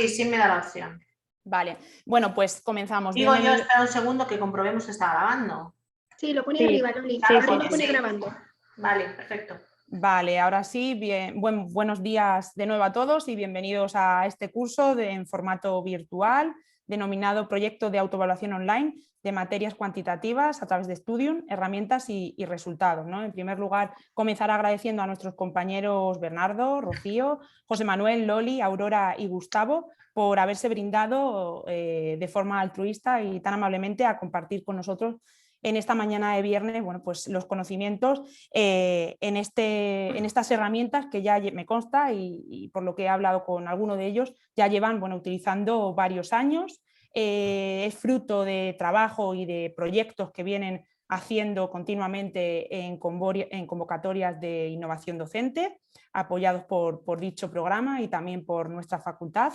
Sí, sí me da la opción. Vale, bueno, pues comenzamos. Digo yo, espera un segundo que comprobemos que está grabando. Sí, lo pone Sí, arriba, Loli. sí, Arriba sí, pone sí. grabando. Vale, perfecto. Vale, ahora sí, bien, buenos días de nuevo a todos y bienvenidos a este curso en formato virtual denominado Proyecto de Autoevaluación Online de Materias Cuantitativas a través de Studium, Herramientas y Resultados, ¿no? En primer lugar, comenzar agradeciendo a nuestros compañeros Bernardo, Rocío, José Manuel, Loli, Aurora y Gustavo por haberse brindado de forma altruista y tan amablemente a compartir con nosotros en esta mañana de viernes, bueno, pues los conocimientos en estas herramientas que ya me consta y por lo que he hablado con alguno de ellos, ya llevan, bueno, utilizando varios años. Es fruto de trabajo y de proyectos que vienen haciendo continuamente en convocatorias de innovación docente, apoyados por dicho programa y también por nuestra facultad.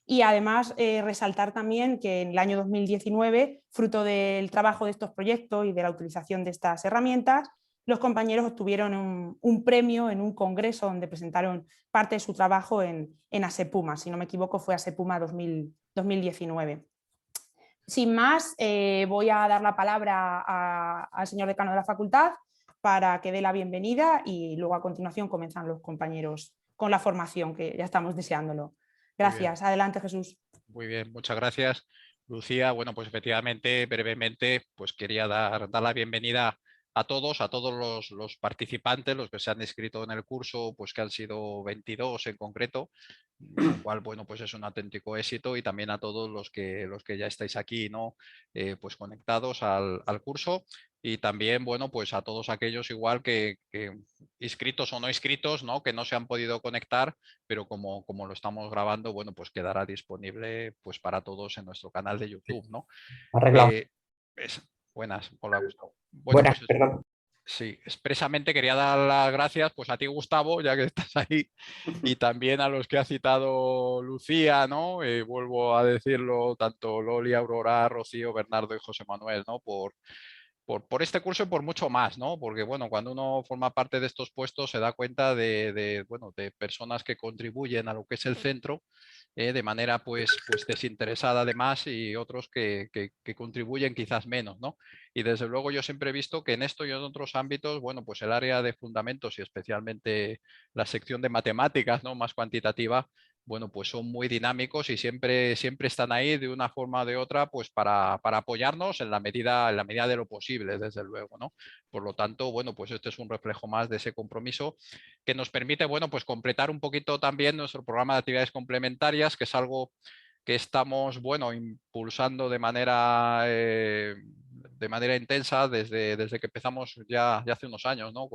Y además resaltar también que en el año 2019, fruto del trabajo de estos proyectos y de la utilización de estas herramientas, los compañeros obtuvieron un premio en un congreso donde presentaron parte de su trabajo en ASEPUMA, si no me equivoco fue ASEPUMA 2019. Sin más, voy a dar la palabra al señor decano de la facultad para que dé la bienvenida y luego a continuación comienzan los compañeros con la formación, que ya estamos deseándolo. Gracias. Adelante, Jesús. Muy bien, muchas gracias, Lucía. Bueno, pues efectivamente, brevemente, pues quería dar la bienvenida a todos los participantes, los que se han inscrito en el curso, pues que han sido 22 en concreto, lo cual, bueno, pues es un auténtico éxito, y también a todos los que ya estáis aquí, ¿no? Pues conectados al curso. Y también, bueno, pues a todos aquellos igual que inscritos o no inscritos, ¿no? Que no se han podido conectar, pero como lo estamos grabando, bueno, pues quedará disponible pues para todos en nuestro canal de YouTube, ¿no? Buenas, hola Gustavo. Bueno, Buenas, pues, perdón. sí, expresamente quería dar las gracias pues a ti, Gustavo, ya que estás ahí, y también a los que ha citado Lucía, ¿no? Vuelvo a decirlo, tanto Loli, Aurora, Rocío, Bernardo y José Manuel, ¿no? Por este curso y por mucho más, ¿no? Porque, bueno, cuando uno forma parte de estos puestos se da cuenta bueno, de personas que contribuyen a lo que es el centro de manera pues desinteresada además, y otros que contribuyen quizás menos, ¿no? Y desde luego yo siempre he visto que en esto y en otros ámbitos, bueno, pues el área de fundamentos y especialmente la sección de matemáticas, ¿no? Más cuantitativa, bueno, pues son muy dinámicos y siempre están ahí de una forma o de otra, pues para apoyarnos en la medida de lo posible, desde luego, ¿no? Por lo tanto, bueno, pues este es un reflejo más de ese compromiso que nos permite, bueno, pues completar un poquito también nuestro programa de actividades complementarias, que es algo que estamos, bueno, impulsando de manera intensa desde que empezamos ya hace unos años, ¿no?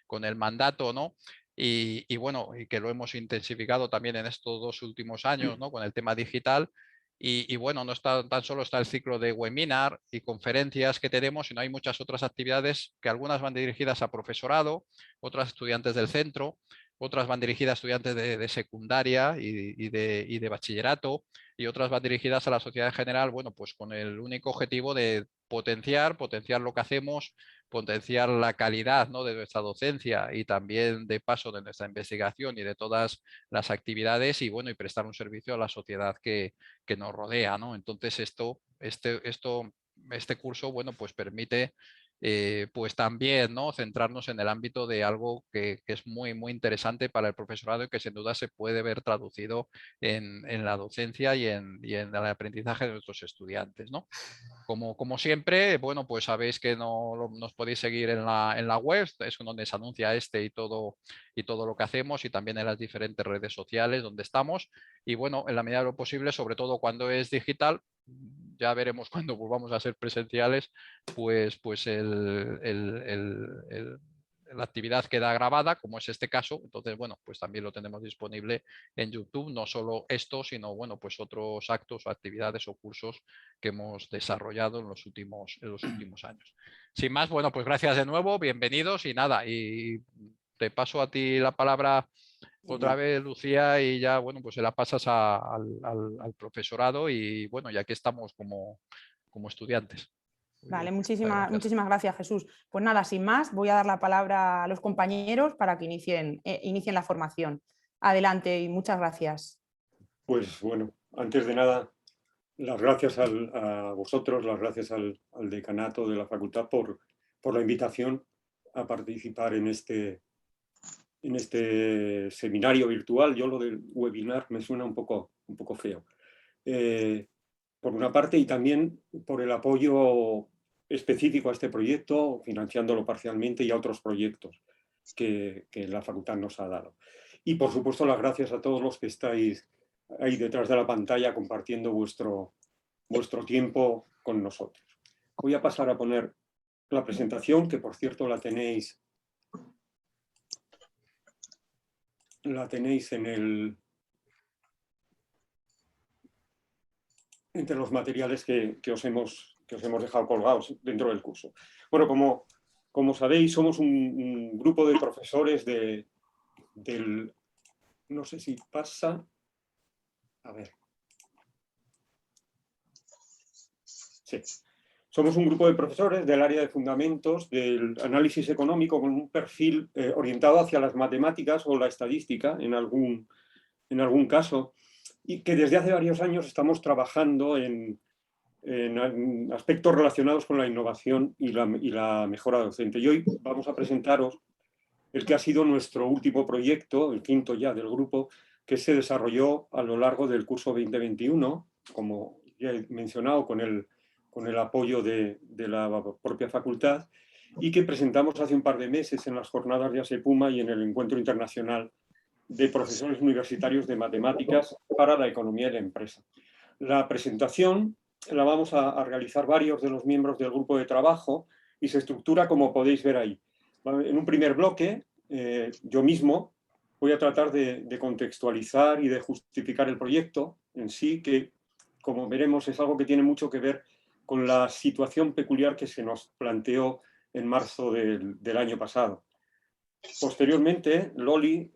Con el mandato, ¿no? Y bueno, y que lo hemos intensificado también en estos 2 últimos años, ¿no? Con el tema digital. Y bueno, no está tan solo está el ciclo de webinar y conferencias que tenemos, sino hay muchas otras actividades que algunas van dirigidas a profesorado, otras estudiantes del centro, otras van dirigidas a estudiantes de secundaria y de bachillerato, y otras van dirigidas a la sociedad en general, bueno, pues con el único objetivo de potenciar lo que hacemos, potenciar la calidad, ¿no? De nuestra docencia y también de paso de nuestra investigación y de todas las actividades, y bueno, y prestar un servicio a la sociedad que nos rodea, ¿no? Entonces este curso, bueno, pues permite pues también, ¿no? Centrarnos en el ámbito de algo que es muy interesante para el profesorado y que sin duda se puede ver traducido en la docencia y en el aprendizaje de nuestros estudiantes, ¿no? Como siempre, bueno, pues sabéis que nos podéis seguir en la web, es donde se anuncia y todo lo que hacemos, y también en las diferentes redes sociales donde estamos. Y bueno, en la medida de lo posible, sobre todo cuando es digital, ya veremos cuando volvamos a ser presenciales, pues la actividad queda grabada, como es este caso. Entonces, bueno, pues también lo tenemos disponible en YouTube, no solo esto, sino, bueno, pues otros actos o actividades o cursos que hemos desarrollado en los últimos años. Sin más, bueno, pues gracias de nuevo, bienvenidos, y nada, y te paso a ti la palabra otra vez, Lucía, y ya, bueno, pues se la pasas al profesorado, y bueno, ya que estamos como estudiantes. Vale, muchísimas gracias, Jesús. Pues nada, sin más, voy a dar la palabra a los compañeros para que inicien la formación. Adelante y muchas gracias. Pues bueno, antes de nada, las gracias a vosotros, las gracias al decanato de la facultad por la invitación a participar en este seminario virtual. Yo lo del webinar me suena un poco feo. Por una parte, y también por el apoyo específico a este proyecto, financiándolo parcialmente, y a otros proyectos que la facultad nos ha dado. Y por supuesto las gracias a todos los que estáis ahí detrás de la pantalla compartiendo vuestro tiempo con nosotros. Voy a pasar a poner la presentación, que por cierto la tenéis entre los materiales que os hemos dejado colgados dentro del curso. Bueno, como sabéis, somos un grupo de profesores del... No sé si pasa... A ver. Sí. Somos un grupo de profesores del área de fundamentos del análisis económico con un perfil orientado hacia las matemáticas o la estadística en algún caso, y que desde hace varios años estamos trabajando en aspectos relacionados con la innovación y la mejora docente. Y hoy vamos a presentaros el que ha sido nuestro último proyecto, el quinto ya del grupo, que se desarrolló a lo largo del curso 2021, como ya he mencionado, con el apoyo de la propia facultad, y que presentamos hace un par de meses en las jornadas de ASEPUMA y en el Encuentro Internacional de Profesores Universitarios de Matemáticas para la Economía y la Empresa. La presentación la vamos a realizar varios de los miembros del grupo de trabajo y se estructura como podéis ver ahí. En un primer bloque, yo mismo voy a tratar de contextualizar y de justificar el proyecto en sí, que como veremos es algo que tiene mucho que ver con la situación peculiar que se nos planteó en marzo del año pasado. Posteriormente, Loli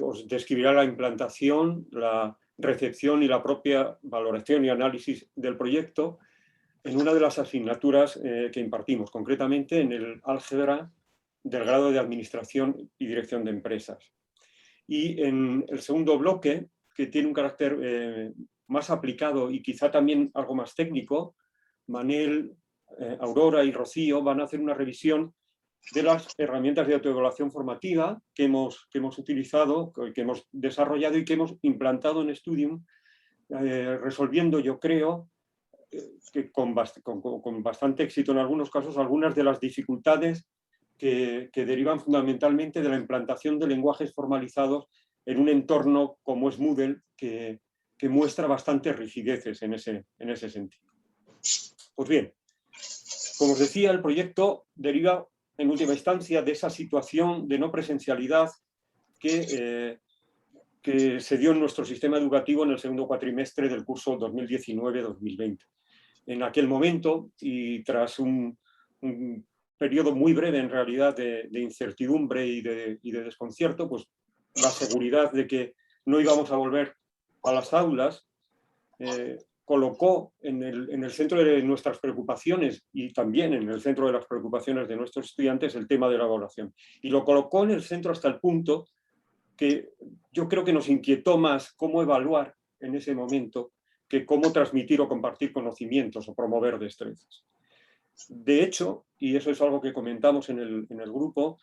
os describirá la implantación, la recepción y la propia valoración y análisis del proyecto en una de las asignaturas que impartimos, concretamente en el álgebra del grado de Administración y Dirección de Empresas. Y en el segundo bloque, que tiene un carácter más aplicado y quizá también algo más técnico, Manel, Aurora y Rocío van a hacer una revisión de las herramientas de autoevaluación formativa que hemos utilizado, que hemos desarrollado y que hemos implantado en Studium, resolviendo, yo creo, que con bastante éxito en algunos casos, algunas de las dificultades que derivan fundamentalmente de la implantación de lenguajes formalizados en un entorno como es Moodle, que muestra bastantes rigideces en ese sentido. Pues bien, como os decía, el proyecto deriva en última instancia de esa situación de no presencialidad que se dio en nuestro sistema educativo en el segundo cuatrimestre del curso 2019-2020. En aquel momento, y tras un periodo muy breve en realidad de incertidumbre y de desconcierto, pues la seguridad de que no íbamos a volver a las aulas colocó en el centro de nuestras preocupaciones y también en el centro de las preocupaciones de nuestros estudiantes el tema de la evaluación. Y lo colocó en el centro hasta el punto que yo creo que nos inquietó más cómo evaluar en ese momento que cómo transmitir o compartir conocimientos o promover destrezas. De hecho, y eso es algo que comentamos en el grupo,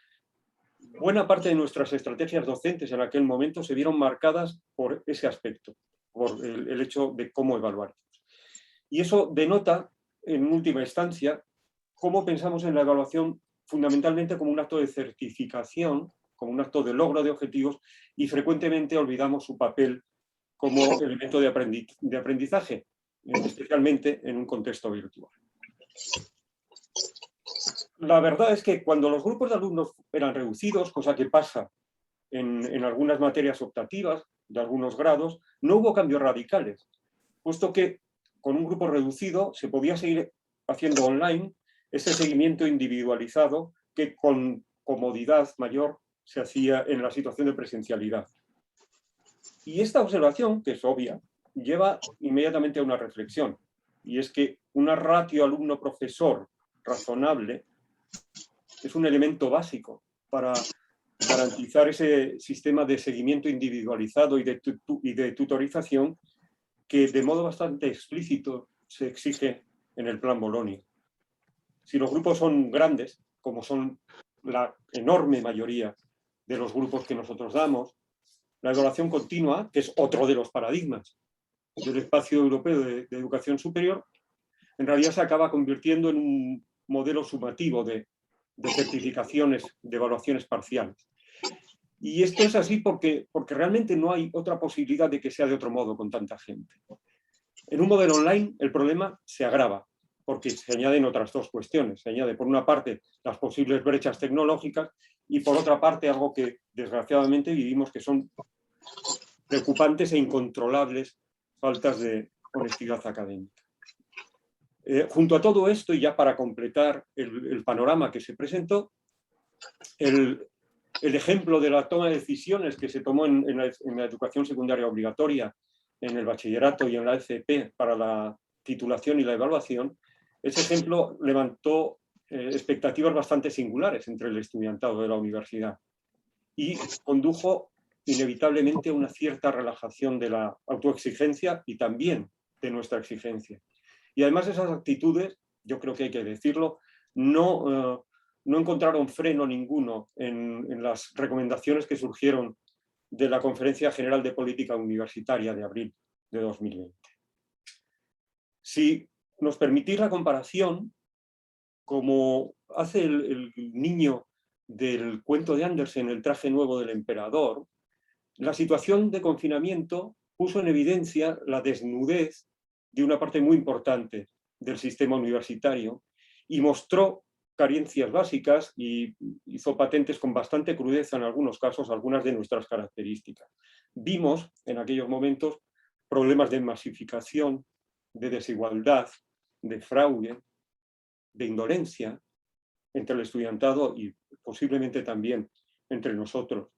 buena parte de nuestras estrategias docentes en aquel momento se vieron marcadas por ese aspecto, por el hecho de cómo evaluar. Y eso denota, en última instancia, cómo pensamos en la evaluación fundamentalmente como un acto de certificación, como un acto de logro de objetivos, y frecuentemente olvidamos su papel como elemento de aprendizaje, especialmente en un contexto virtual. La verdad es que cuando los grupos de alumnos eran reducidos, cosa que pasa en algunas materias optativas de algunos grados, no hubo cambios radicales, puesto que con un grupo reducido se podía seguir haciendo online ese seguimiento individualizado que con comodidad mayor se hacía en la situación de presencialidad. Y esta observación, que es obvia, lleva inmediatamente a una reflexión, y es que una ratio alumno-profesor razonable es un elemento básico para garantizar ese sistema de seguimiento individualizado y de tutorización que de modo bastante explícito se exige en el Plan Bolonia. Si los grupos son grandes, como son la enorme mayoría de los grupos que nosotros damos, la evaluación continua, que es otro de los paradigmas del espacio europeo de educación superior, en realidad se acaba convirtiendo en un modelo sumativo de certificaciones, de evaluaciones parciales. Y esto es así porque realmente no hay otra posibilidad de que sea de otro modo con tanta gente. En un modelo online el problema se agrava, porque se añaden otras dos cuestiones. Se añade, por una parte, las posibles brechas tecnológicas y, por otra parte, algo que, desgraciadamente, vivimos, que son preocupantes e incontrolables faltas de honestidad académica. Junto a todo esto, y ya para completar el panorama que se presentó, el ejemplo de la toma de decisiones que se tomó en la educación secundaria obligatoria, en el bachillerato y en la FP para la titulación y la evaluación, ese ejemplo levantó expectativas bastante singulares entre el estudiantado de la universidad y condujo inevitablemente a una cierta relajación de la autoexigencia y también de nuestra exigencia. Y además esas actitudes, yo creo que hay que decirlo, no encontraron freno ninguno en las recomendaciones que surgieron de la Conferencia General de Política Universitaria de abril de 2020. Si nos permitís la comparación, como hace el niño del cuento de Andersen, El traje nuevo del emperador, la situación de confinamiento puso en evidencia la desnudez de una parte muy importante del sistema universitario y mostró carencias básicas y hizo patentes con bastante crudeza en algunos casos algunas de nuestras características. Vimos en aquellos momentos problemas de masificación, de desigualdad, de fraude, de indolencia entre el estudiantado y posiblemente también entre nosotros.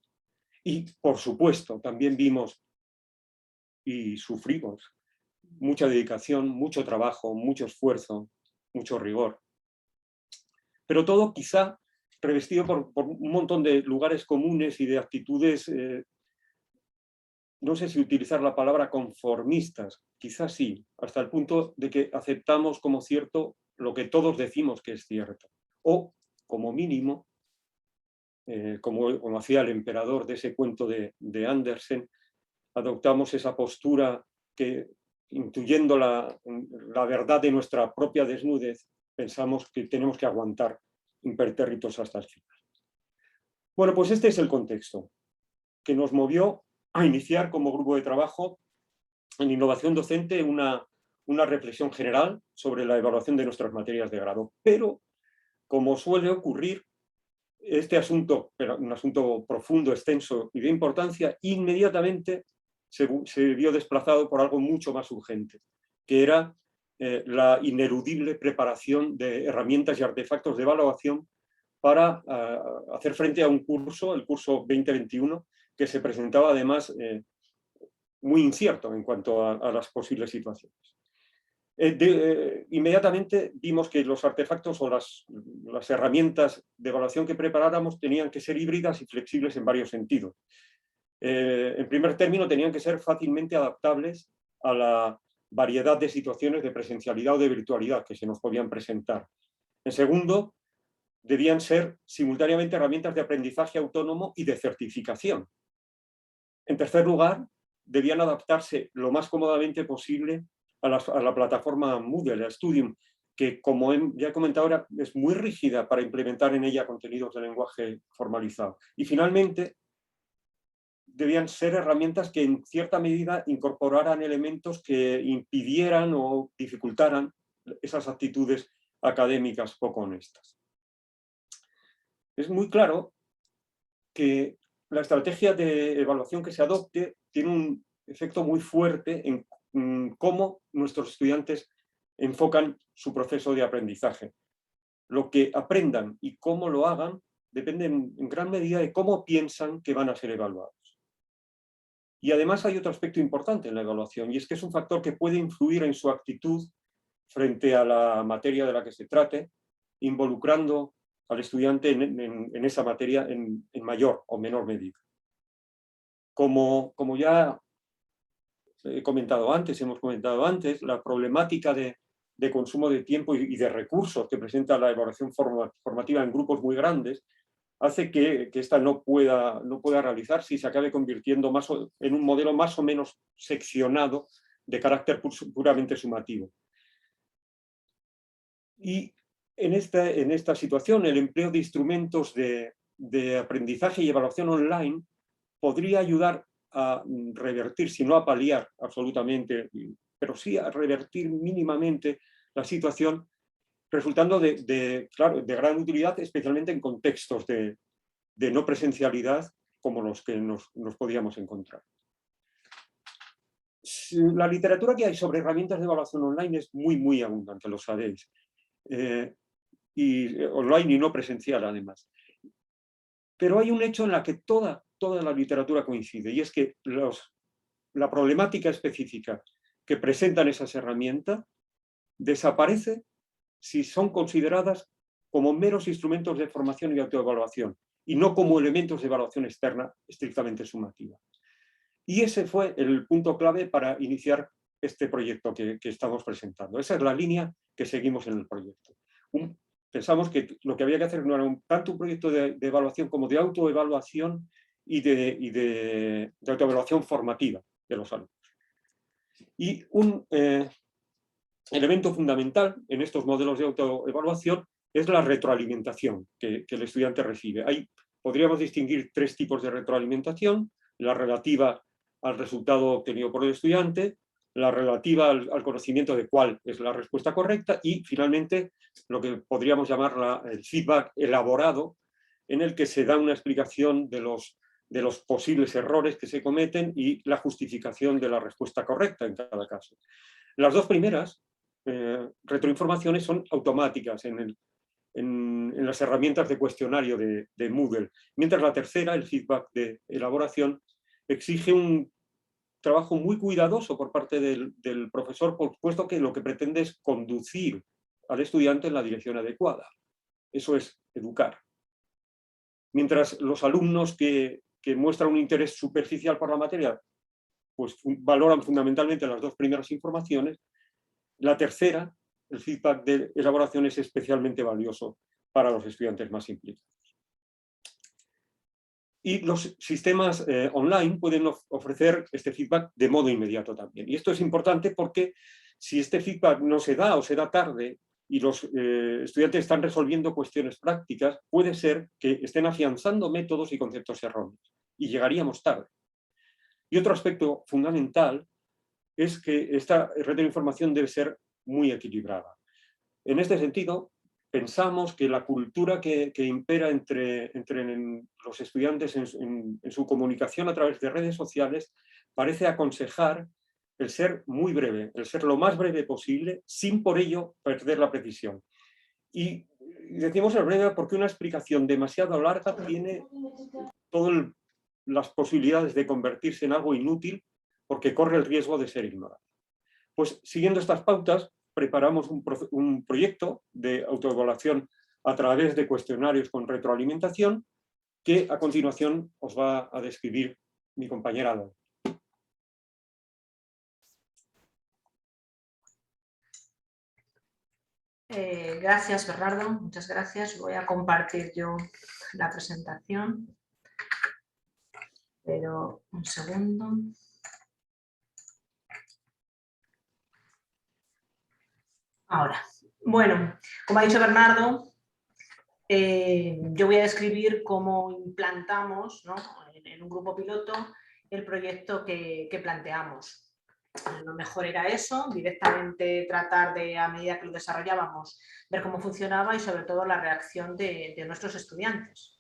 Y, por supuesto, también vimos y sufrimos mucha dedicación, mucho trabajo, mucho esfuerzo, mucho rigor. Pero todo quizá revestido por un montón de lugares comunes y de actitudes, no sé si utilizar la palabra conformistas, quizás sí, hasta el punto de que aceptamos como cierto lo que todos decimos que es cierto. O, como mínimo, como hacía el emperador de ese cuento de Andersen, adoptamos esa postura que, intuyendo la verdad de nuestra propia desnudez, pensamos que tenemos que aguantar impertérritos hasta el final. Bueno, pues este es el contexto que nos movió a iniciar como grupo de trabajo en innovación docente una reflexión general sobre la evaluación de nuestras materias de grado. Pero, como suele ocurrir, este asunto, un asunto profundo, extenso y de importancia, inmediatamente se vio desplazado por algo mucho más urgente, que era la ineludible preparación de herramientas y artefactos de evaluación para hacer frente a un curso, el curso 2021, que se presentaba además muy incierto en cuanto a las posibles situaciones. Inmediatamente vimos que los artefactos o las herramientas de evaluación que preparáramos tenían que ser híbridas y flexibles en varios sentidos. En primer término, tenían que ser fácilmente adaptables a la variedad de situaciones de presencialidad o de virtualidad que se nos podían presentar. En segundo, debían ser simultáneamente herramientas de aprendizaje autónomo y de certificación. En tercer lugar, debían adaptarse lo más cómodamente posible a la plataforma Moodle, a Studium, que, como ya he comentado ahora, es muy rígida para implementar en ella contenidos de lenguaje formalizado. Y finalmente, debían ser herramientas que en cierta medida incorporaran elementos que impidieran o dificultaran esas actitudes académicas poco honestas. Es muy claro que la estrategia de evaluación que se adopte tiene un efecto muy fuerte en cómo nuestros estudiantes enfocan su proceso de aprendizaje. Lo que aprendan y cómo lo hagan depende en gran medida de cómo piensan que van a ser evaluados. Y además hay otro aspecto importante en la evaluación, y es que es un factor que puede influir en su actitud frente a la materia de la que se trate, involucrando al estudiante en esa materia en mayor o menor medida. Como ya hemos comentado antes, la problemática de consumo de tiempo y de recursos que presenta la evaluación formativa en grupos muy grandes, hace que esta no pueda realizarse y se acabe convirtiendo en un modelo más o menos seccionado de carácter puramente sumativo. Y en esta situación, el empleo de instrumentos de aprendizaje y evaluación online podría ayudar a revertir, si no a paliar absolutamente, pero sí a revertir mínimamente la situación, resultando de gran utilidad, especialmente en contextos de no presencialidad como los que nos podíamos encontrar. La literatura que hay sobre herramientas de evaluación online es muy abundante, lo sabéis. Y online y no presencial, además. Pero hay un hecho en la que toda la literatura coincide, y es que la problemática específica que presentan esas herramientas desaparece si son consideradas como meros instrumentos de formación y autoevaluación, y no como elementos de evaluación externa estrictamente sumativa. Y ese fue el punto clave para iniciar este proyecto que estamos presentando. Esa es la línea que seguimos en el proyecto. Pensamos que lo que había que hacer no era tanto un proyecto de evaluación como de autoevaluación y de autoevaluación formativa de los alumnos. Y un elemento fundamental en estos modelos de autoevaluación es la retroalimentación que el estudiante recibe. Podríamos distinguir 3 tipos de retroalimentación: la relativa al resultado obtenido por el estudiante, la relativa al conocimiento de cuál es la respuesta correcta y, finalmente, lo que podríamos llamar el feedback elaborado, en el que se da una explicación de los posibles errores que se cometen y la justificación de la respuesta correcta en cada caso. Las 2 primeras retroinformaciones son automáticas en las herramientas de cuestionario de Moodle, mientras la tercera, el feedback de elaboración, exige un trabajo muy cuidadoso por parte del profesor, puesto que lo que pretende es conducir al estudiante en la dirección adecuada. Eso es educar. Mientras los alumnos que muestran un interés superficial por la materia, pues valoran fundamentalmente las 2 primeras informaciones, la tercera, el feedback de elaboración, es especialmente valioso para los estudiantes más implicados. Y los sistemas online pueden ofrecer este feedback de modo inmediato también. Y esto es importante porque si este feedback no se da o se da tarde y los estudiantes están resolviendo cuestiones prácticas, puede ser que estén afianzando métodos y conceptos erróneos y llegaríamos tarde. Y otro aspecto fundamental es que esta red de información debe ser muy equilibrada. En este sentido, pensamos que la cultura que impera entre los estudiantes en su comunicación a través de redes sociales parece aconsejar el ser muy breve, el ser lo más breve posible, sin por ello perder la precisión. Y decimos el breve porque una explicación demasiado larga tiene todas las posibilidades de convertirse en algo inútil, porque corre el riesgo de ser ignorado. Pues siguiendo estas pautas, preparamos un proyecto de autoevaluación a través de cuestionarios con retroalimentación que a continuación os va a describir mi compañera Lola. Gracias, Bernardo. Muchas gracias. Voy a compartir yo la presentación. Pero un segundo. Ahora, bueno, como ha dicho Bernardo, yo voy a describir cómo implantamos, ¿no?, en un grupo piloto el proyecto que planteamos. Lo mejor era eso, directamente tratar de, a medida que lo desarrollábamos, ver cómo funcionaba y sobre todo la reacción de nuestros estudiantes.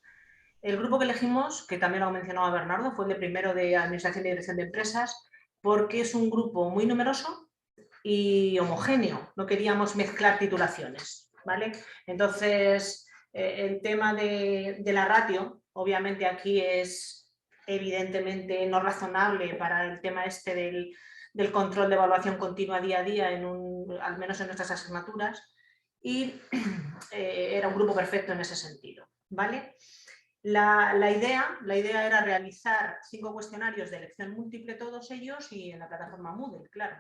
El grupo que elegimos, que también lo ha mencionado Bernardo, fue el de primero de Administración y Dirección de Empresas, porque es un grupo muy numeroso y homogéneo, no queríamos mezclar titulaciones, ¿vale? Entonces, el tema de la ratio, obviamente aquí es evidentemente no razonable para el tema este del control de evaluación continua día a día, al menos en nuestras asignaturas, y era un grupo perfecto en ese sentido, ¿vale? La idea era realizar 5 cuestionarios de elección múltiple, todos ellos, y en la plataforma Moodle, claro.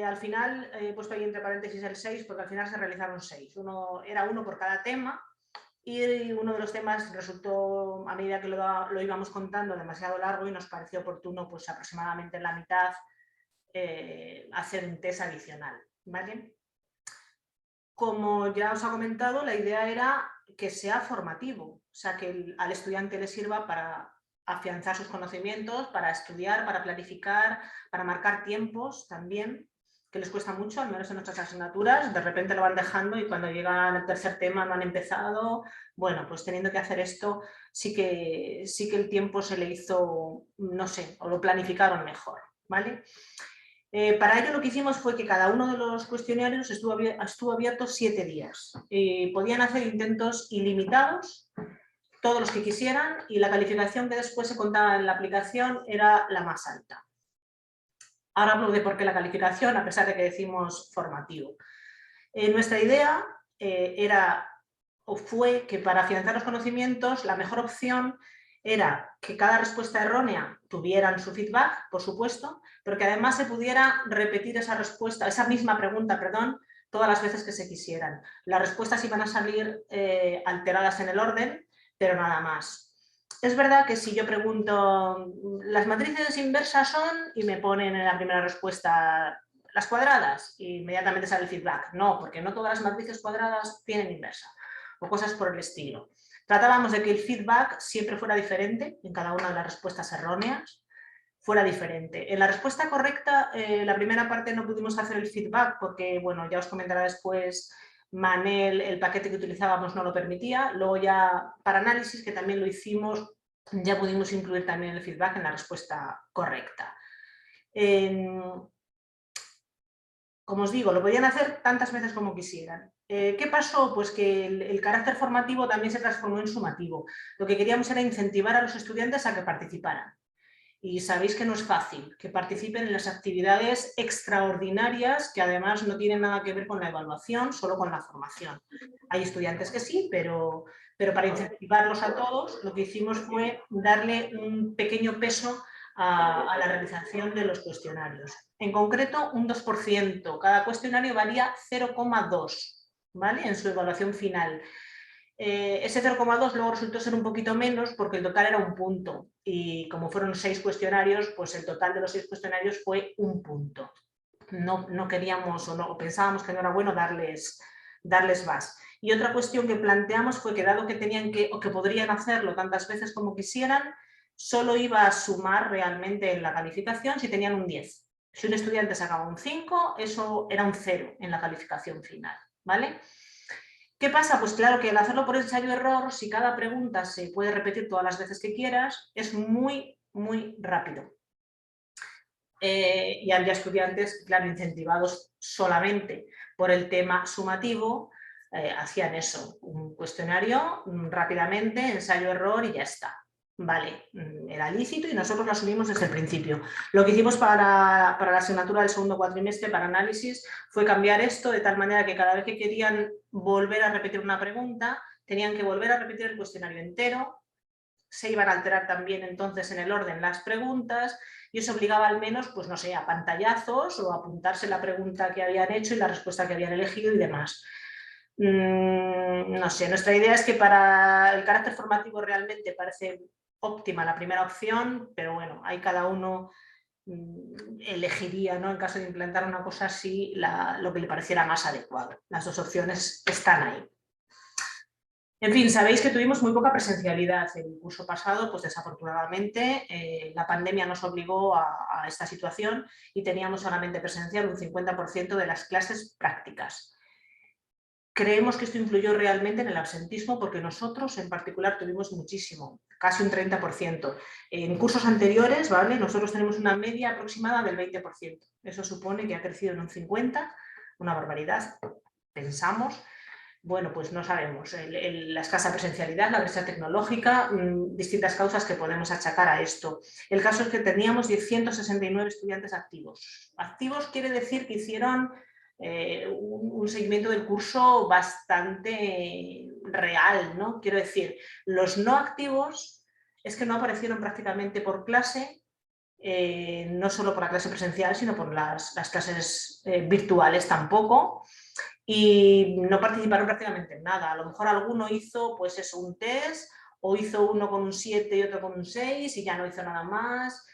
Al final he puesto ahí entre paréntesis el 6 porque al final se realizaron 6. Era uno por cada tema y uno de los temas resultó, a medida que lo íbamos contando, demasiado largo y nos pareció oportuno, pues aproximadamente en la mitad, hacer un test adicional, ¿vale? Como ya os ha comentado, la idea era que sea formativo, o sea, que al estudiante le sirva para afianzar sus conocimientos, para estudiar, para planificar, para marcar tiempos también, que les cuesta mucho, al menos en nuestras asignaturas, de repente lo van dejando y cuando llegan al tercer tema no han empezado. Bueno, pues teniendo que hacer esto, sí que el tiempo se le hizo, no sé, o lo planificaron mejor, ¿vale? Para ello lo que hicimos fue que cada uno de los cuestionarios estuvo abierto 7 días. Podían hacer intentos ilimitados, todos los que quisieran, y la calificación que después se contaba en la aplicación era la más alta. Ahora hablo de por qué la calificación, a pesar de que decimos formativo. Nuestra idea fue que para afianzar los conocimientos la mejor opción era que cada respuesta errónea tuvieran su feedback, por supuesto, pero que además se pudiera repetir esa misma pregunta, todas las veces que se quisieran. Las respuestas iban a salir alteradas en el orden, pero nada más. Es verdad que si yo pregunto, ¿las matrices inversas son? Y me ponen en la primera respuesta las cuadradas, y inmediatamente sale el feedback. No, porque no todas las matrices cuadradas tienen inversa, o cosas por el estilo. Tratábamos de que el feedback siempre fuera diferente en cada una de las respuestas erróneas, fuera diferente. En la respuesta correcta, la primera parte no pudimos hacer el feedback porque, bueno, ya os comentará después Manel, el paquete que utilizábamos no lo permitía. Luego ya para análisis, que también lo hicimos, ya pudimos incluir también el feedback en la respuesta correcta. Como os digo, lo podían hacer tantas veces como quisieran. ¿Qué pasó? Pues que el carácter formativo también se transformó en sumativo. Lo que queríamos era incentivar a los estudiantes a que participaran. Y sabéis que no es fácil, que participen en las actividades extraordinarias que además no tienen nada que ver con la evaluación, solo con la formación. Hay estudiantes que sí, pero para incentivarlos a todos, lo que hicimos fue darle un pequeño peso a la realización de los cuestionarios. En concreto, un 2%. Cada cuestionario valía 0,2, ¿vale? En su evaluación final. Ese 0,2 luego resultó ser un poquito menos porque el total era 1 punto y como fueron 6 cuestionarios, pues el total de los 6 cuestionarios fue 1 punto. No queríamos o pensábamos que no era bueno darles más. Y otra cuestión que planteamos fue que dado que tenían que podrían hacerlo tantas veces como quisieran, solo iba a sumar realmente en la calificación si tenían un 10. Si un estudiante sacaba un 5, eso era un 0 en la calificación final, ¿vale? ¿Qué pasa? Pues claro que al hacerlo por ensayo-error, si cada pregunta se puede repetir todas las veces que quieras, es muy, muy rápido. Y había estudiantes, claro, incentivados solamente por el tema sumativo, hacían eso, un cuestionario rápidamente, ensayo-error y ya está. Vale, era lícito y nosotros lo asumimos desde el principio. Lo que hicimos para la asignatura del segundo cuatrimestre, para análisis, fue cambiar esto de tal manera que cada vez que querían volver a repetir una pregunta, tenían que volver a repetir el cuestionario entero, se iban a alterar también entonces en el orden las preguntas y eso obligaba al menos, pues no sé, a pantallazos o a apuntarse la pregunta que habían hecho y la respuesta que habían elegido y demás. No sé, nuestra idea es que para el carácter formativo realmente parece óptima la primera opción, pero bueno, ahí cada uno elegiría, ¿no? En caso de implantar una cosa así, lo que le pareciera más adecuado. Las dos opciones están ahí. En fin, sabéis que tuvimos muy poca presencialidad el curso pasado, pues desafortunadamente la pandemia nos obligó a esta situación y teníamos solamente presencial un 50% de las clases prácticas. Creemos que esto influyó realmente en el absentismo porque nosotros en particular tuvimos muchísimo, casi un 30%. En cursos anteriores, ¿vale? Nosotros tenemos una media aproximada del 20%. Eso supone que ha crecido en un 50%, una barbaridad, pensamos. Bueno, pues no sabemos. La escasa presencialidad, la brecha tecnológica, distintas causas que podemos achacar a esto. El caso es que teníamos 169 estudiantes activos. Activos quiere decir que hicieron un seguimiento del curso bastante real, ¿no? Quiero decir, los no activos es que no aparecieron prácticamente por clase, no solo por la clase presencial, sino por las clases virtuales tampoco, y no participaron prácticamente en nada. A lo mejor alguno hizo pues eso, un test, o hizo uno con un 7 y otro con un 6 y ya no hizo nada más.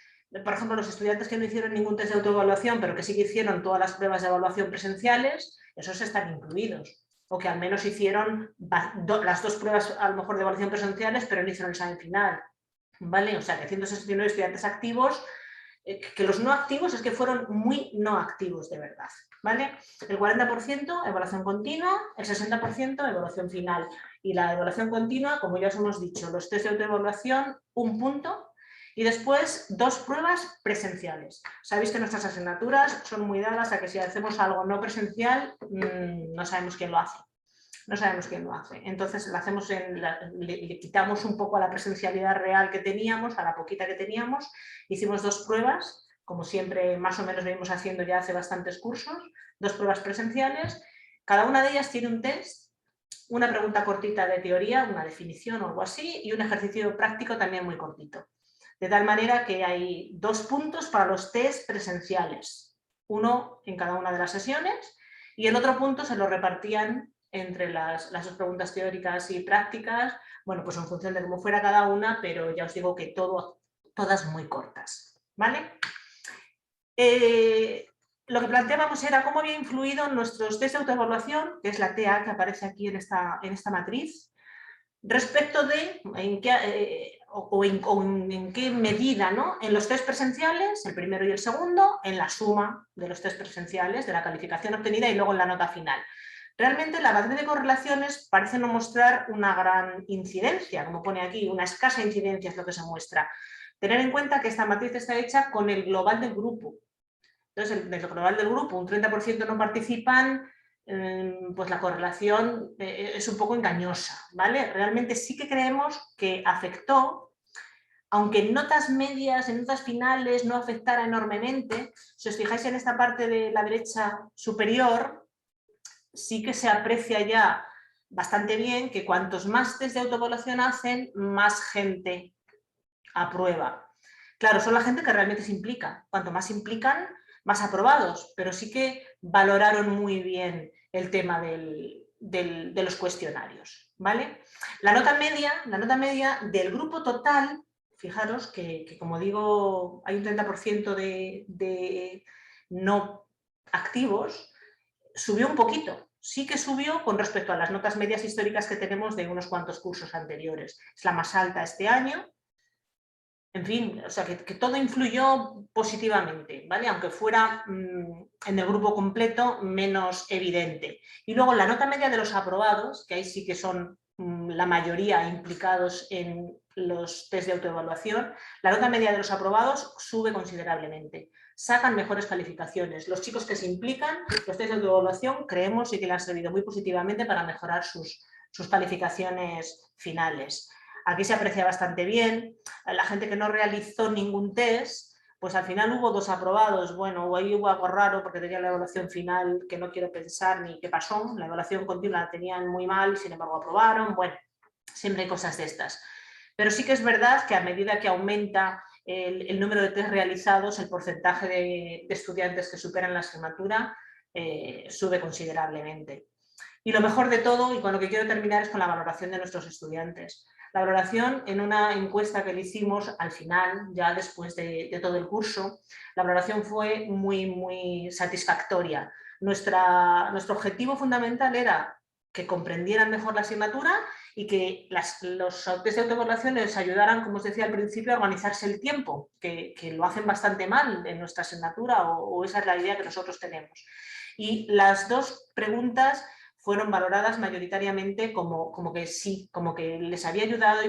Por ejemplo, los estudiantes que no hicieron ningún test de autoevaluación, pero que sí que hicieron todas las pruebas de evaluación presenciales, esos están incluidos. O que al menos hicieron las 2 pruebas a lo mejor de evaluación presenciales, pero no hicieron el examen final. ¿Vale? O sea, que 169 estudiantes activos, que los no activos es que fueron muy no activos de verdad. ¿Vale? El 40% evaluación continua, el 60% evaluación final. Y la evaluación continua, como ya os hemos dicho, los test de autoevaluación, 1 punto, y después 2 pruebas presenciales. Sabéis que nuestras asignaturas son muy dadas a que si hacemos algo no presencial, no sabemos quién lo hace. No sabemos quién lo hace. Entonces le quitamos un poco a la presencialidad real que teníamos, a la poquita que teníamos. Hicimos 2 pruebas, como siempre más o menos venimos haciendo ya hace bastantes cursos, 2 pruebas presenciales. Cada una de ellas tiene un test, una pregunta cortita de teoría, una definición o algo así, y un ejercicio práctico también muy cortito. De tal manera que hay 2 puntos para los test presenciales, uno en cada una de las sesiones, y el otro punto se lo repartían entre las 2 preguntas teóricas y prácticas, bueno, pues en función de cómo fuera cada una, pero ya os digo que todas muy cortas, ¿vale? Lo que planteábamos era cómo había influido nuestros test de autoevaluación, que es la TA que aparece aquí en esta matriz, respecto de en qué medida, ¿no? En los test presenciales, el primero y el segundo, en la suma de los test presenciales, de la calificación obtenida y luego en la nota final. Realmente la matriz de correlaciones parece no mostrar una gran incidencia, como pone aquí, una escasa incidencia es lo que se muestra. Tener en cuenta que esta matriz está hecha con el global del grupo. Entonces, en el global del grupo, un 30% no participan, pues la correlación es un poco engañosa, ¿vale? Realmente sí que creemos que afectó, aunque en notas medias, en notas finales no afectara enormemente. Si os fijáis en esta parte de la derecha superior, sí que se aprecia ya bastante bien que cuantos más test de autoevaluación hacen, más gente aprueba. Claro, son la gente que realmente se implica. Cuanto más se implican, más aprobados, pero sí que valoraron muy bien el tema de los cuestionarios, ¿vale? La nota media del grupo total, fijaros que como digo, hay un 30% de no activos, subió un poquito. Sí que subió con respecto a las notas medias históricas que tenemos de unos cuantos cursos anteriores. Es la más alta este año. En fin, o sea, que todo influyó positivamente, ¿vale? Aunque fuera en el grupo completo menos evidente. Y luego la nota media de los aprobados, que ahí sí que son la mayoría implicados en los test de autoevaluación, la nota media de los aprobados sube considerablemente. Sacan mejores calificaciones. Los chicos que se implican, los test de autoevaluación, creemos y que le han servido muy positivamente para mejorar sus calificaciones finales. Aquí se aprecia bastante bien. La gente que no realizó ningún test, pues al final hubo 2 aprobados. Bueno, ahí hubo algo raro porque tenía la evaluación final que no quiero pensar ni qué pasó. La evaluación continua la tenían muy mal y sin embargo aprobaron. Bueno, siempre hay cosas de estas. Pero sí que es verdad que a medida que aumenta el número de test realizados, el porcentaje de estudiantes que superan la asignatura sube considerablemente. Y lo mejor de todo, y con lo que quiero terminar, es con la valoración de nuestros estudiantes. La valoración, en una encuesta que le hicimos al final, ya después de todo el curso, la valoración fue muy, muy satisfactoria. Nuestro objetivo fundamental era que comprendieran mejor la asignatura y que los test de autoevaluación les ayudaran, como os decía al principio, a organizarse el tiempo, que lo hacen bastante mal en nuestra asignatura, o esa es la idea que nosotros tenemos. Y las 2 preguntas fueron valoradas mayoritariamente como que sí, como que les había ayudado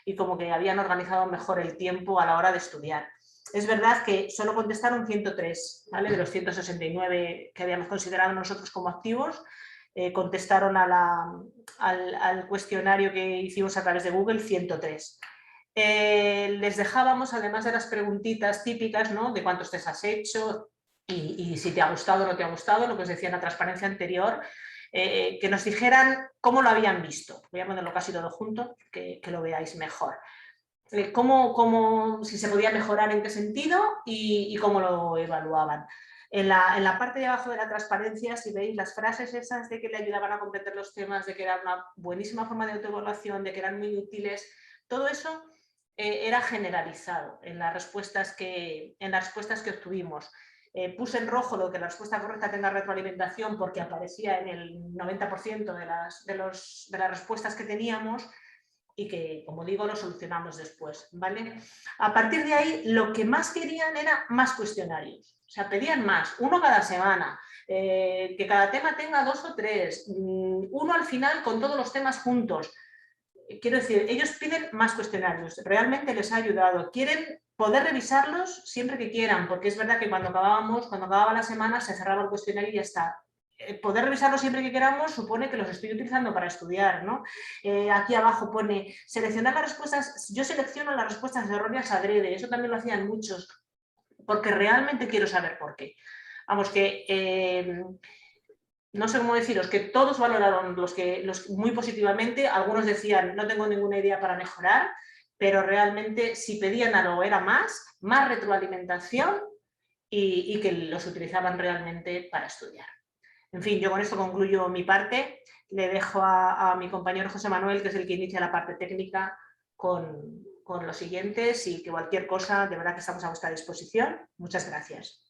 y como que habían organizado mejor el tiempo a la hora de estudiar. Es verdad que solo contestaron 103, ¿vale? De los 169 que habíamos considerado nosotros como activos, contestaron al cuestionario que hicimos a través de Google 103. Les dejábamos, además de las preguntitas típicas, ¿no? De cuántos test has hecho, y si te ha gustado o no te ha gustado, lo que os decía en la transparencia anterior, que nos dijeran cómo lo habían visto. Voy a ponerlo casi todo junto, que lo veáis mejor. Si se podía mejorar, en qué sentido y cómo lo evaluaban. En la parte de abajo de la transparencia, si veis las frases esas de que le ayudaban a comprender los temas, de que era una buenísima forma de autoevaluación, de que eran muy útiles, todo eso era generalizado en las respuestas que obtuvimos. Puse en rojo lo que la respuesta correcta tenga retroalimentación porque aparecía en el 90% de las respuestas que teníamos y que, como digo, lo solucionamos después, ¿vale? A partir de ahí, lo que más querían era más cuestionarios. O sea, pedían más, uno cada semana, que cada tema tenga 2 o 3, uno al final con todos los temas juntos. Quiero decir, ellos piden más cuestionarios, realmente les ha ayudado. Quieren poder revisarlos siempre que quieran, porque es verdad que cuando acababa la semana se cerraba el cuestionario y ya está. Poder revisarlo siempre que queramos supone que los estoy utilizando para estudiar, ¿no? Aquí abajo pone seleccionar las respuestas. Yo selecciono las respuestas erróneas adrede, eso también lo hacían muchos, porque realmente quiero saber por qué. Vamos, que no sé cómo deciros, que todos valoraron los muy positivamente, algunos decían no tengo ninguna idea para mejorar, pero realmente si pedían algo era más retroalimentación y que los utilizaban realmente para estudiar. En fin, yo con esto concluyo mi parte. Le dejo a mi compañero José Manuel, que es el que inicia la parte técnica, con los siguientes y que cualquier cosa, de verdad que estamos a vuestra disposición. Muchas gracias.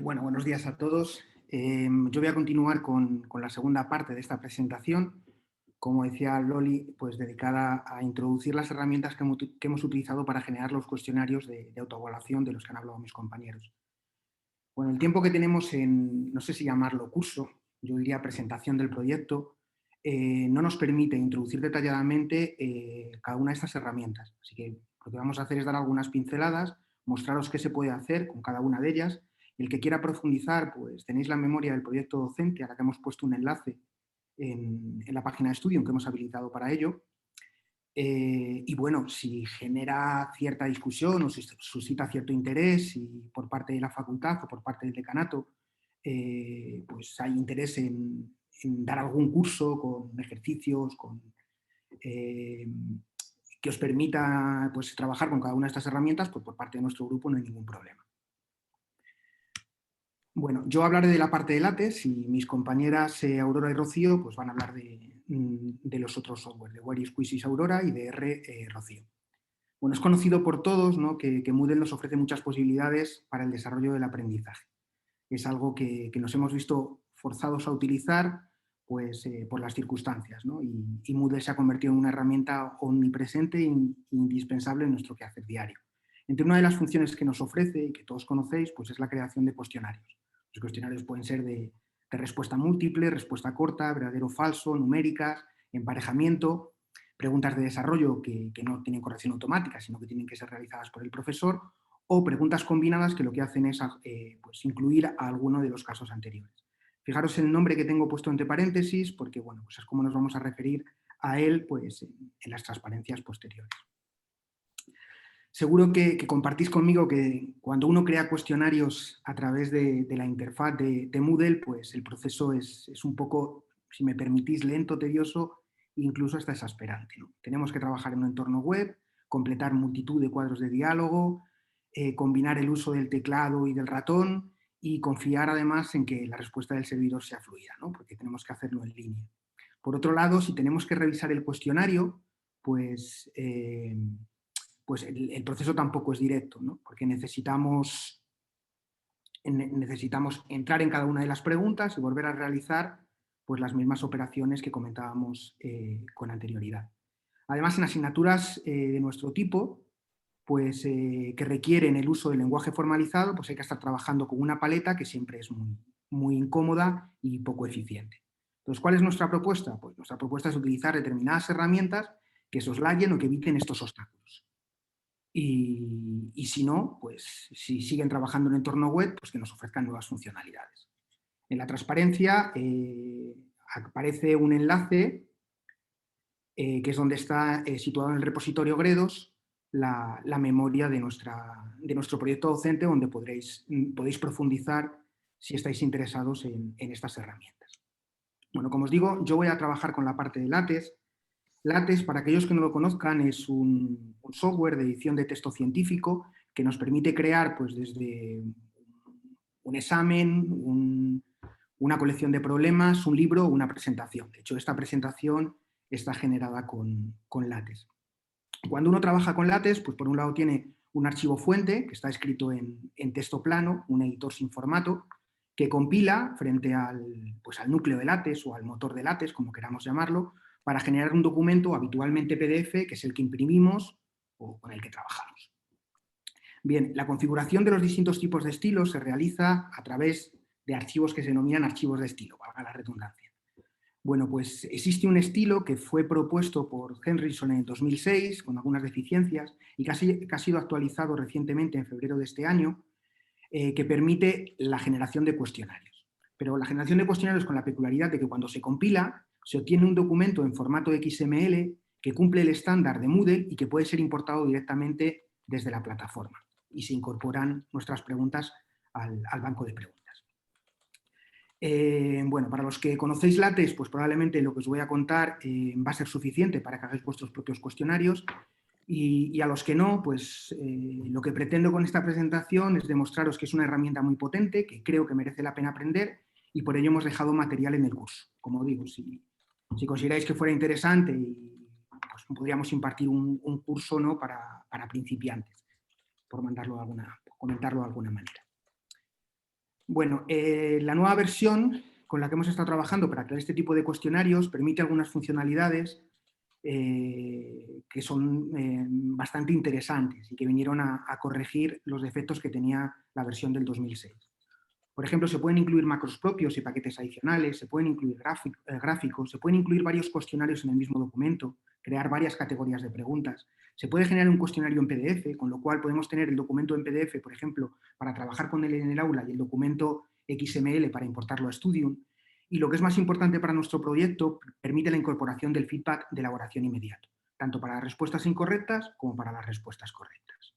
Bueno, buenos días a todos. Yo voy a continuar con la segunda parte de esta presentación, como decía Loli, pues dedicada a introducir las herramientas que hemos utilizado para generar los cuestionarios de autoevaluación de los que han hablado mis compañeros. Bueno, el tiempo que tenemos en, no sé si llamarlo curso, yo diría presentación del proyecto, no nos permite introducir detalladamente cada una de estas herramientas. Así que lo que vamos a hacer es dar algunas pinceladas, mostraros qué se puede hacer con cada una de ellas. El que quiera profundizar, pues tenéis la memoria del proyecto docente, a la que hemos puesto un enlace en la página de Studium que hemos habilitado para ello. Y bueno, si genera cierta discusión o si suscita cierto interés y por parte de la facultad o por parte del decanato, pues hay interés en dar algún curso con ejercicios, que os permita pues, trabajar con cada una de estas herramientas, pues por parte de nuestro grupo no hay ningún problema. Bueno, yo hablaré de la parte de LaTeX y mis compañeras Aurora y Rocío pues van a hablar de los otros software, de Where is Quizzes Aurora y de R Rocío. Bueno, es conocido por todos, ¿no? que Moodle nos ofrece muchas posibilidades para el desarrollo del aprendizaje. Es algo que nos hemos visto forzados a utilizar pues, por las circunstancias, ¿no? y Moodle se ha convertido en una herramienta omnipresente e indispensable en nuestro quehacer diario. Entre una de las funciones que nos ofrece y que todos conocéis pues, es la creación de cuestionarios. Los cuestionarios pueden ser de respuesta múltiple, respuesta corta, verdadero o falso, numéricas, emparejamiento, preguntas de desarrollo que no tienen corrección automática, sino que tienen que ser realizadas por el profesor, o preguntas combinadas que lo que hacen es pues, incluir a alguno de los casos anteriores. Fijaros el nombre que tengo puesto entre paréntesis, porque bueno, pues es como nos vamos a referir a él pues, en las transparencias posteriores. Seguro que compartís conmigo que cuando uno crea cuestionarios a través de la interfaz de Moodle, pues el proceso es un poco, si me permitís, lento, tedioso e incluso hasta exasperante, ¿no? Tenemos que trabajar en un entorno web, completar multitud de cuadros de diálogo, combinar el uso del teclado y del ratón y confiar además en que la respuesta del servidor sea fluida, ¿no? Porque tenemos que hacerlo en línea. Por otro lado, si tenemos que revisar el cuestionario, pues el proceso tampoco es directo, ¿no? Porque necesitamos entrar en cada una de las preguntas y volver a realizar pues, las mismas operaciones que comentábamos con anterioridad. Además, en asignaturas de nuestro tipo, pues, que requieren el uso del lenguaje formalizado, pues hay que estar trabajando con una paleta que siempre es muy incómoda y poco eficiente. Entonces, ¿cuál es nuestra propuesta? Pues nuestra propuesta es utilizar determinadas herramientas que soslayen o que eviten estos obstáculos. Y si no, pues si siguen trabajando en un entorno web, pues que nos ofrezcan nuevas funcionalidades. En la transparencia aparece un enlace que es donde está situado en el repositorio Gredos la memoria de nuestro proyecto docente, donde podéis profundizar si estáis interesados en estas herramientas. Bueno, como os digo, yo voy a trabajar con la parte de LaTeX. LaTeX, para aquellos que no lo conozcan, es un software de edición de texto científico que nos permite crear, pues, desde un examen, una colección de problemas, un libro o una presentación. De hecho, esta presentación está generada con LaTeX. Cuando uno trabaja con LaTeX, pues por un lado tiene un archivo fuente que está escrito en texto plano, un editor sin formato, que compila frente al núcleo de LaTeX o al motor de LaTeX, como queramos llamarlo, para generar un documento, habitualmente PDF, que es el que imprimimos o con el que trabajamos. Bien, la configuración de los distintos tipos de estilos se realiza a través de archivos que se denominan archivos de estilo, valga la redundancia. Bueno, pues existe un estilo que fue propuesto por Henriksen en 2006, con algunas deficiencias, y que ha sido actualizado recientemente en febrero de este año, que permite la generación de cuestionarios. Pero la generación de cuestionarios con la peculiaridad de que cuando se compila, se obtiene un documento en formato XML que cumple el estándar de Moodle y que puede ser importado directamente desde la plataforma. Y se incorporan nuestras preguntas al banco de preguntas. Bueno, para los que conocéis LaTeX, pues probablemente lo que os voy a contar va a ser suficiente para que hagáis vuestros propios cuestionarios. Y a los que no, pues lo que pretendo con esta presentación es demostraros que es una herramienta muy potente, que creo que merece la pena aprender, y por ello hemos dejado material en el curso. Como digo, si consideráis que fuera interesante, pues podríamos impartir un curso, ¿no?, para principiantes, por comentarlo de alguna manera. Bueno, la nueva versión con la que hemos estado trabajando para crear este tipo de cuestionarios permite algunas funcionalidades que son bastante interesantes y que vinieron a corregir los defectos que tenía la versión del 2006. Por ejemplo, se pueden incluir macros propios y paquetes adicionales, se pueden incluir gráficos, se pueden incluir varios cuestionarios en el mismo documento, crear varias categorías de preguntas. Se puede generar un cuestionario en PDF, con lo cual podemos tener el documento en PDF, por ejemplo, para trabajar con él en el aula, y el documento XML para importarlo a Studium. Y lo que es más importante para nuestro proyecto, permite la incorporación del feedback de elaboración inmediato, tanto para las respuestas incorrectas como para las respuestas correctas.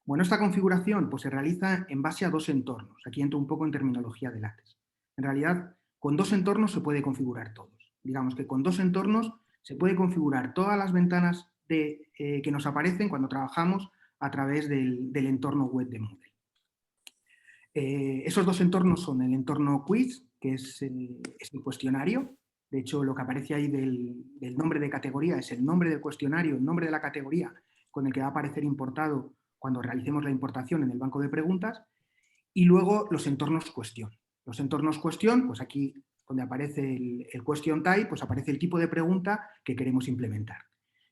Bueno, esta configuración pues, se realiza en base a dos entornos. Aquí entro un poco en terminología de LaTeX. En realidad, con dos entornos se puede configurar todos. Digamos que con dos entornos se puede configurar todas las ventanas que nos aparecen cuando trabajamos a través del entorno web de Moodle. Esos dos entornos son el entorno quiz, que es el cuestionario. De hecho, lo que aparece ahí del nombre de categoría es el nombre del cuestionario, el nombre de la categoría con el que va a aparecer importado cuando realicemos la importación en el banco de preguntas. Y luego los entornos cuestión. Los entornos cuestión, pues aquí donde aparece el question type, pues aparece el tipo de pregunta que queremos implementar.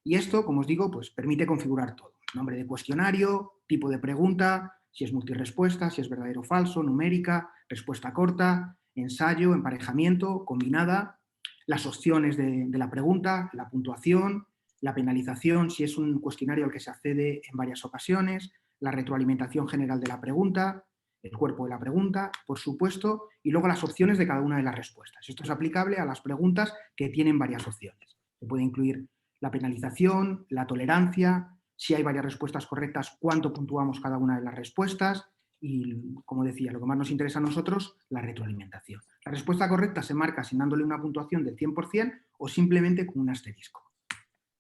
Y esto, como os digo, pues permite configurar todo. Nombre de cuestionario, tipo de pregunta, si es multirespuesta, si es verdadero o falso, numérica, respuesta corta, ensayo, emparejamiento, combinada, las opciones de la pregunta, la puntuación, la penalización, si es un cuestionario al que se accede en varias ocasiones, la retroalimentación general de la pregunta, el cuerpo de la pregunta, por supuesto, y luego las opciones de cada una de las respuestas. Esto es aplicable a las preguntas que tienen varias opciones. Se puede incluir la penalización, la tolerancia, si hay varias respuestas correctas, cuánto puntuamos cada una de las respuestas y, como decía, lo que más nos interesa a nosotros, la retroalimentación. La respuesta correcta se marca asignándole una puntuación del 100% o simplemente con un asterisco.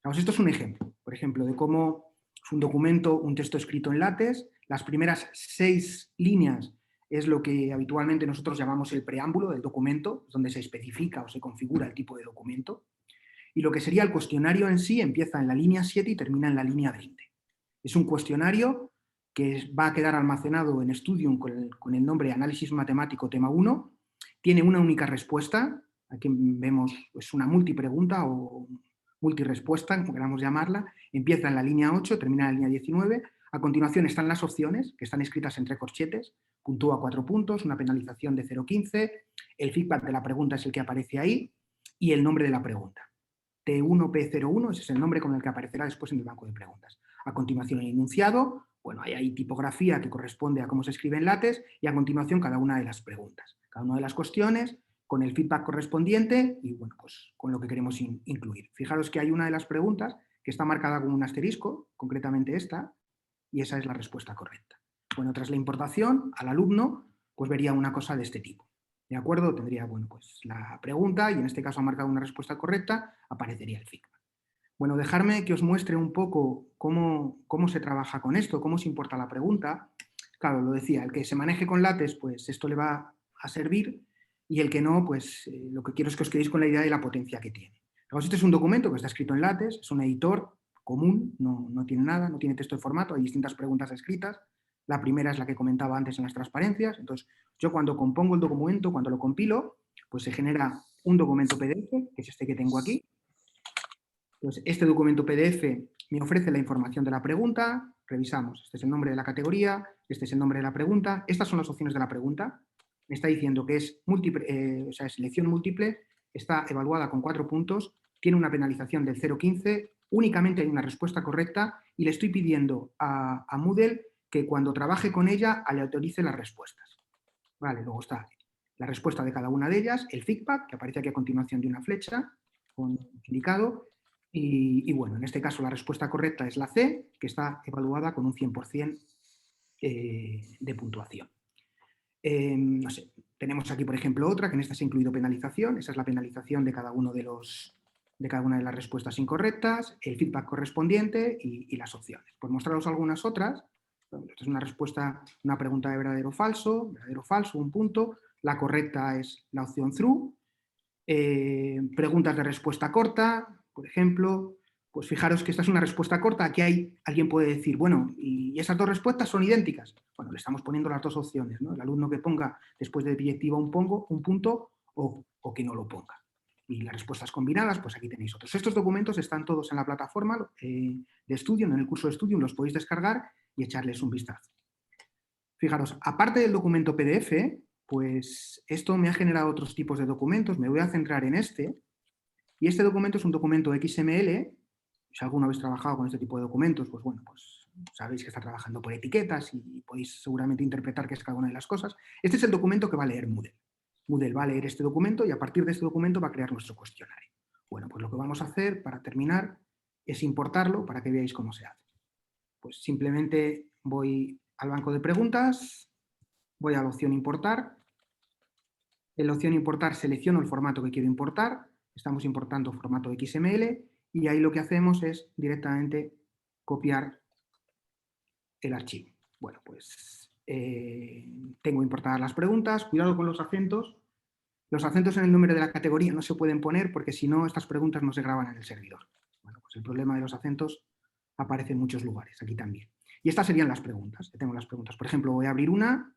Vamos, esto es un ejemplo, por ejemplo, de cómo es un documento, un texto escrito en LaTeX. Las primeras 6 líneas es lo que habitualmente nosotros llamamos el preámbulo del documento, donde se especifica o se configura el tipo de documento. Y lo que sería el cuestionario en sí empieza en la línea 7 y termina en la línea 20. Es un cuestionario que va a quedar almacenado en Studium con el nombre Análisis Matemático Tema 1. Tiene una única respuesta. Aquí vemos pues, una multipregunta o multirespuesta, como queramos llamarla. Empieza en la línea 8, termina en la línea 19. A continuación están las opciones, que están escritas entre corchetes. Puntúa 4 puntos, una penalización de 0,15. El feedback de la pregunta es el que aparece ahí y el nombre de la pregunta. T1P01, ese es el nombre con el que aparecerá después en el banco de preguntas. A continuación el enunciado, bueno, hay tipografía que corresponde a cómo se escribe en LaTeX y a continuación cada una de las preguntas, cada una de las cuestiones con el feedback correspondiente y bueno, pues con lo que queremos incluir. Fijaros que hay una de las preguntas que está marcada con un asterisco, concretamente esta, y esa es la respuesta correcta. Bueno, tras la importación, al alumno pues vería una cosa de este tipo. ¿De acuerdo? Tendría, bueno, pues la pregunta y en este caso ha marcado una respuesta correcta, aparecería el feedback. Bueno, dejarme que os muestre un poco cómo se trabaja con esto, cómo se importa la pregunta. Claro, lo decía, el que se maneje con LaTeX, pues esto le va a servir, y el que no, pues lo que quiero es que os quedéis con la idea de la potencia que tiene. Este es un documento que está escrito en LaTeX, es un editor común, no tiene nada, no tiene texto de formato, hay distintas preguntas escritas. La primera es la que comentaba antes en las transparencias. Entonces, yo cuando compongo el documento, cuando lo compilo, pues se genera un documento PDF, que es este que tengo aquí. Entonces, este documento PDF me ofrece la información de la pregunta, revisamos, este es el nombre de la categoría, este es el nombre de la pregunta, estas son las opciones de la pregunta, me está diciendo que es múltiple, o sea, es selección múltiple, está evaluada con 4 puntos, tiene una penalización del 0,15, únicamente hay una respuesta correcta y le estoy pidiendo a Moodle que cuando trabaje con ella aleatorice las respuestas. Vale, luego está la respuesta de cada una de ellas, el feedback, que aparece aquí a continuación de una flecha con indicado, y bueno, en este caso la respuesta correcta es la C, que está evaluada con un 100% de puntuación. No sé, tenemos aquí, por ejemplo, otra, que en esta se ha incluido penalización, esa es la penalización de cada una de las respuestas incorrectas, el feedback correspondiente y las opciones. Por mostraros algunas otras, esta es una respuesta, una pregunta de verdadero o falso, un punto, la correcta es la opción true, preguntas de respuesta corta, por ejemplo, pues fijaros que esta es una respuesta corta, aquí alguien puede decir, bueno, y esas dos respuestas son idénticas. Bueno, le estamos poniendo las dos opciones, ¿no? El alumno que ponga después de biyectiva un punto o que no lo ponga. Y las respuestas combinadas, pues aquí tenéis otros. Estos documentos están todos en la plataforma de estudio, en el curso de estudio, los podéis descargar y echarles un vistazo. Fijaros, aparte del documento PDF, pues esto me ha generado otros tipos de documentos, me voy a centrar en este, y este documento es un documento XML. Si alguno habéis trabajado con este tipo de documentos, pues bueno, pues sabéis que está trabajando por etiquetas y podéis seguramente interpretar qué es cada una de las cosas. Este es el documento que va a leer Moodle. Moodle va a leer este documento y a partir de este documento va a crear nuestro cuestionario. Bueno, pues lo que vamos a hacer para terminar es importarlo para que veáis cómo se hace. Pues simplemente voy al banco de preguntas, voy a la opción importar. En la opción importar selecciono el formato que quiero importar. Estamos importando formato XML y ahí lo que hacemos es directamente copiar el archivo. Bueno, pues tengo importadas las preguntas. Cuidado con los acentos. Los acentos en el nombre de la categoría no se pueden poner porque si no estas preguntas no se graban en el servidor. Bueno, pues el problema de los acentos aparece en muchos lugares, aquí también. Y estas serían las preguntas. Tengo las preguntas. Por ejemplo, voy a abrir una,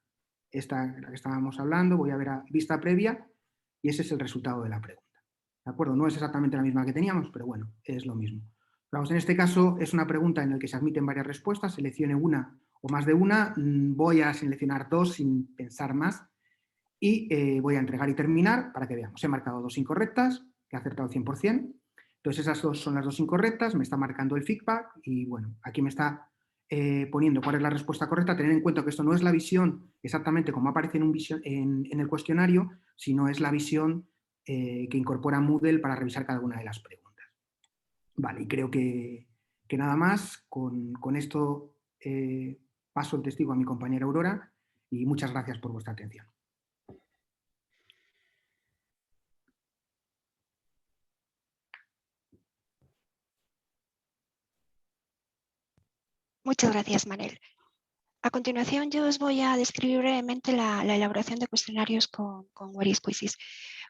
esta la que estábamos hablando, voy a ver a vista previa y ese es el resultado de la pregunta. ¿De acuerdo? No es exactamente la misma que teníamos, pero bueno, es lo mismo. Vamos, en este caso es una pregunta en la que se admiten varias respuestas, seleccione una o más de una, voy a seleccionar 2 sin pensar más y voy a entregar y terminar para que veamos. He marcado 2 incorrectas, que he acertado 100%, entonces esas 2 son las 2 incorrectas, me está marcando el feedback y bueno, aquí me está poniendo cuál es la respuesta correcta. Tener en cuenta que esto no es la visión exactamente como aparece en el cuestionario, sino es la visión que incorpora Moodle para revisar cada una de las preguntas. Vale, y creo que nada más. Con esto paso el testigo a mi compañera Aurora y muchas gracias por vuestra atención. Muchas gracias, Manel. A continuación, yo os voy a describir brevemente la elaboración de cuestionarios con Where is Quizzes.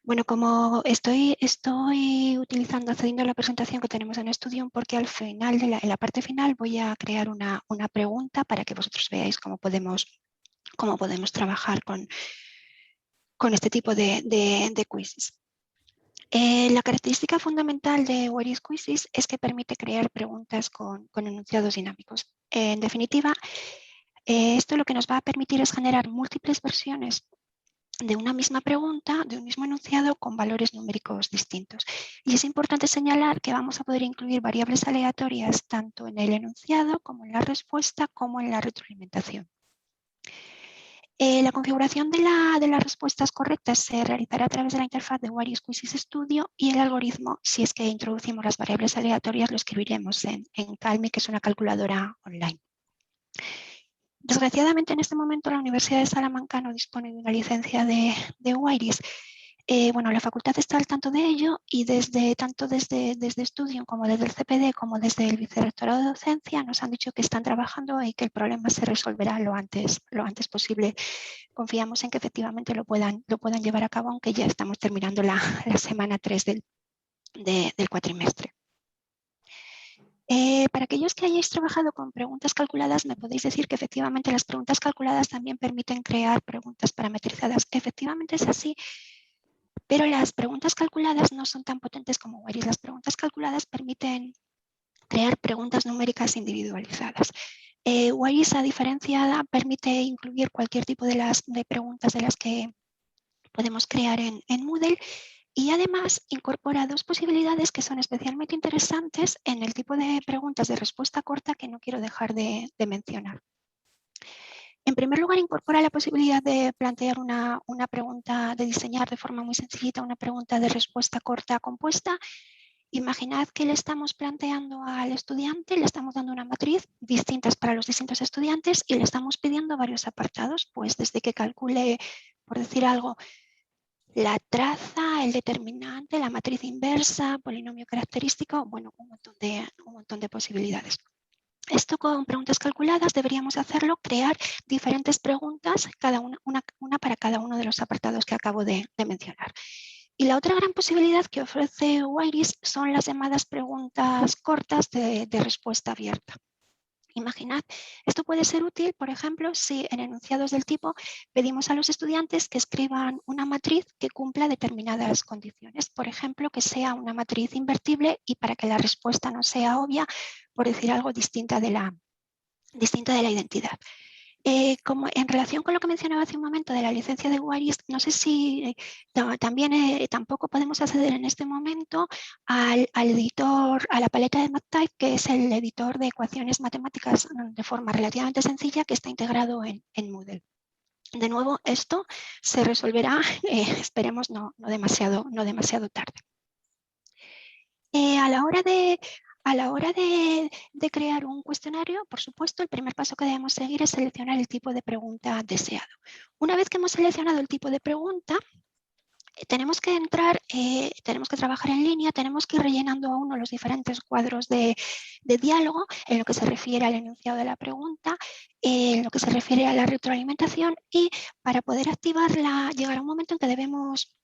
Bueno, como estoy accediendo a la presentación que tenemos en Studium, porque al final, en la parte final, voy a crear una pregunta para que vosotros veáis cómo podemos trabajar con este tipo de quizzes. La característica fundamental de Where is Quizzes es que permite crear preguntas con enunciados dinámicos. En definitiva, esto lo que nos va a permitir es generar múltiples versiones de una misma pregunta, de un mismo enunciado con valores numéricos distintos. Y es importante señalar que vamos a poder incluir variables aleatorias tanto en el enunciado como en la respuesta como en la retroalimentación. La configuración de las respuestas correctas se realizará a través de la interfaz de Where is Quizzes Studio y el algoritmo, si es que introducimos las variables aleatorias, lo escribiremos en Calmi, que es una calculadora online. Desgraciadamente, en este momento la Universidad de Salamanca no dispone de una licencia de Wairis. Bueno, la facultad está al tanto de ello y tanto desde Studium como desde el CPD como desde el Vicerrectorado de Docencia nos han dicho que están trabajando y que el problema se resolverá lo antes posible. Confiamos en que efectivamente lo puedan llevar a cabo, aunque ya estamos terminando la semana 3 del cuatrimestre. Para aquellos que hayáis trabajado con preguntas calculadas, me podéis decir que efectivamente las preguntas calculadas también permiten crear preguntas parametrizadas. Efectivamente es así, pero las preguntas calculadas no son tan potentes como Wairis. Las preguntas calculadas permiten crear preguntas numéricas individualizadas. Wairis, a diferencia, permite incluir cualquier tipo de preguntas de las que podemos crear en Moodle. Y además incorpora dos posibilidades que son especialmente interesantes en el tipo de preguntas de respuesta corta que no quiero dejar de mencionar. En primer lugar, incorpora la posibilidad de plantear una pregunta, de diseñar de forma muy sencillita una pregunta de respuesta corta compuesta. Imaginad que le estamos planteando al estudiante, le estamos dando una matriz distintas para los distintos estudiantes y le estamos pidiendo varios apartados, pues desde que calcule, por decir algo, la traza, el determinante, la matriz inversa, polinomio característico, bueno, un montón de posibilidades. Esto con preguntas calculadas deberíamos hacerlo, crear diferentes preguntas, una para cada uno de los apartados que acabo de mencionar. Y la otra gran posibilidad que ofrece Wairis son las llamadas preguntas cortas de respuesta abierta. Imaginad, esto puede ser útil, por ejemplo, si en enunciados del tipo pedimos a los estudiantes que escriban una matriz que cumpla determinadas condiciones. Por ejemplo, que sea una matriz invertible y para que la respuesta no sea obvia, por decir algo distinta de la identidad. Como en relación con lo que mencionaba hace un momento de la licencia de Wairis, no sé si tampoco podemos acceder en este momento al editor, a la paleta de MathType, que es el editor de ecuaciones matemáticas de forma relativamente sencilla que está integrado en Moodle. De nuevo, esto se resolverá, esperemos no demasiado tarde. A la hora de crear un cuestionario, por supuesto, el primer paso que debemos seguir es seleccionar el tipo de pregunta deseado. Una vez que hemos seleccionado el tipo de pregunta, tenemos que trabajar en línea, tenemos que ir rellenando a uno los diferentes cuadros de diálogo en lo que se refiere al enunciado de la pregunta, en lo que se refiere a la retroalimentación, y para poder activarla llegará un momento en que debemos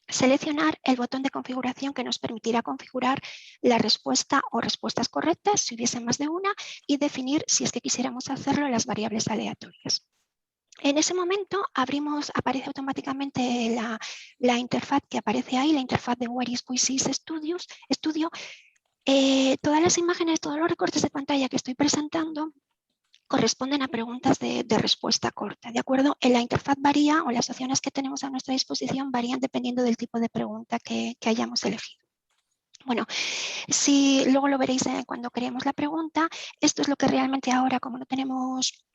seleccionar el botón de configuración que nos permitirá configurar la respuesta o respuestas correctas, si hubiese más de una, y definir, si es que quisiéramos hacerlo, las variables aleatorias. En ese momento aparece automáticamente la interfaz que aparece ahí, la interfaz de Where is Quizzes Studio. Todas las imágenes, todos los recortes de pantalla que estoy presentando corresponden a preguntas de respuesta corta, ¿de acuerdo? La interfaz varía, o las opciones que tenemos a nuestra disposición varían dependiendo del tipo de pregunta que hayamos elegido. Bueno, luego lo veréis cuando creemos la pregunta. Esto es lo que realmente ahora, como no tenemos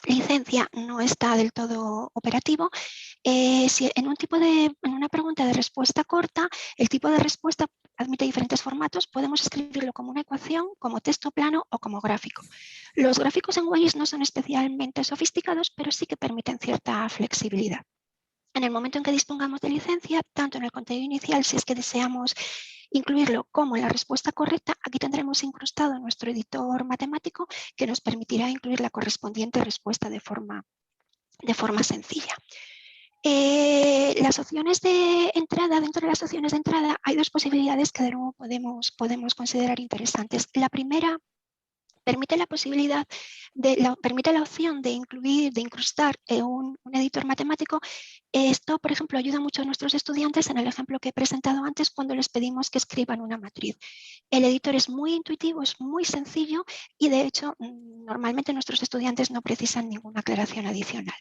licencia, no está del todo operativo. Si en una pregunta de respuesta corta, el tipo de respuesta admite diferentes formatos. Podemos escribirlo como una ecuación, como texto plano o como gráfico. Los gráficos en Wairis no son especialmente sofisticados, pero sí que permiten cierta flexibilidad. En el momento en que dispongamos de licencia, tanto en el contenido inicial, si es que deseamos incluirlo, como en la respuesta correcta, aquí tendremos incrustado nuestro editor matemático que nos permitirá incluir la correspondiente respuesta de forma sencilla. Las opciones de entrada, dentro de las opciones de entrada hay dos posibilidades que de nuevo podemos considerar interesantes. La primera permite la opción de incrustar un editor matemático. Esto, por ejemplo, ayuda mucho a nuestros estudiantes en el ejemplo que he presentado antes cuando les pedimos que escriban una matriz. El editor es muy intuitivo, es muy sencillo y, de hecho, normalmente nuestros estudiantes no precisan ninguna aclaración adicional.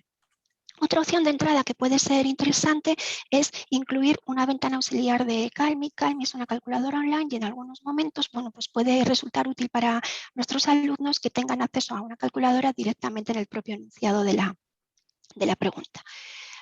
Otra opción de entrada que puede ser interesante es incluir una ventana auxiliar de Calmi. Calmi es una calculadora online y en algunos momentos, bueno, pues puede resultar útil para nuestros alumnos que tengan acceso a una calculadora directamente en el propio enunciado de la pregunta.